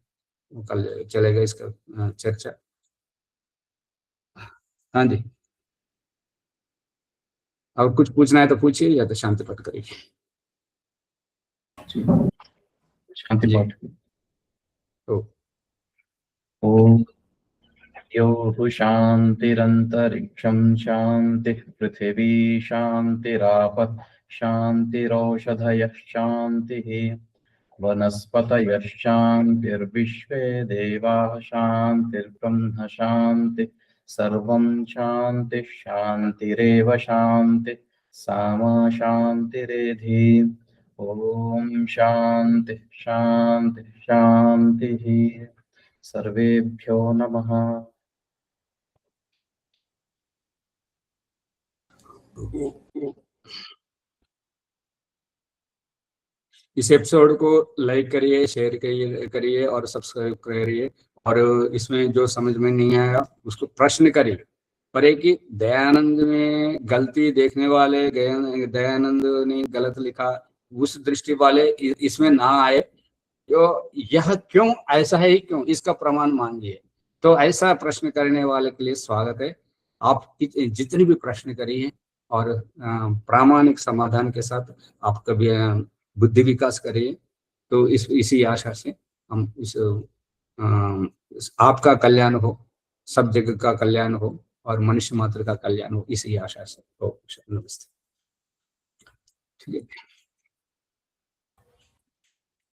कल चलेगा इसका चर्चा। हाँ जी, और कुछ पूछना है तो पूछिए, या तो शांति पाठ करिए। शांति पाठ। ओम यो शांतिरंतरिक्षं शांतिः पृथिवी शांतिरापः शांतिरौषधयः शांतिः वनस्पतयः शांतिर्विश्वे देवाः शांतिर्ब्रह्म शांतिः सर्वं शांतिः शांतिरेव शांतिः सामा शांतिरेधि। ओम शांतिः शांतिः शांतिः। सर्वेभ्यो नमः। इस एपिसोड को लाइक करिए, शेयर करिए और सब्सक्राइब करिए। और इसमें जो समझ में नहीं आया उसको प्रश्न करिए। पर एक ही दयानंद में गलती देखने वाले, दयानंद ने गलत लिखा, उस दृष्टि वाले इसमें ना आए। तो यह क्यों ऐसा है, क्यों, इसका प्रमाण मांगिए। तो ऐसा प्रश्न करने वाले के लिए स्वागत है। आप जितने भी प्रश्न करिए और प्रामाणिक समाधान के साथ आप कभी बुद्धि विकास करिए। तो इसी आशा से हम आपका कल्याण हो, सब जगह का कल्याण हो और मनुष्य मात्र का कल्याण हो, इसी आशा से। तो नमस्ते। ठीक है।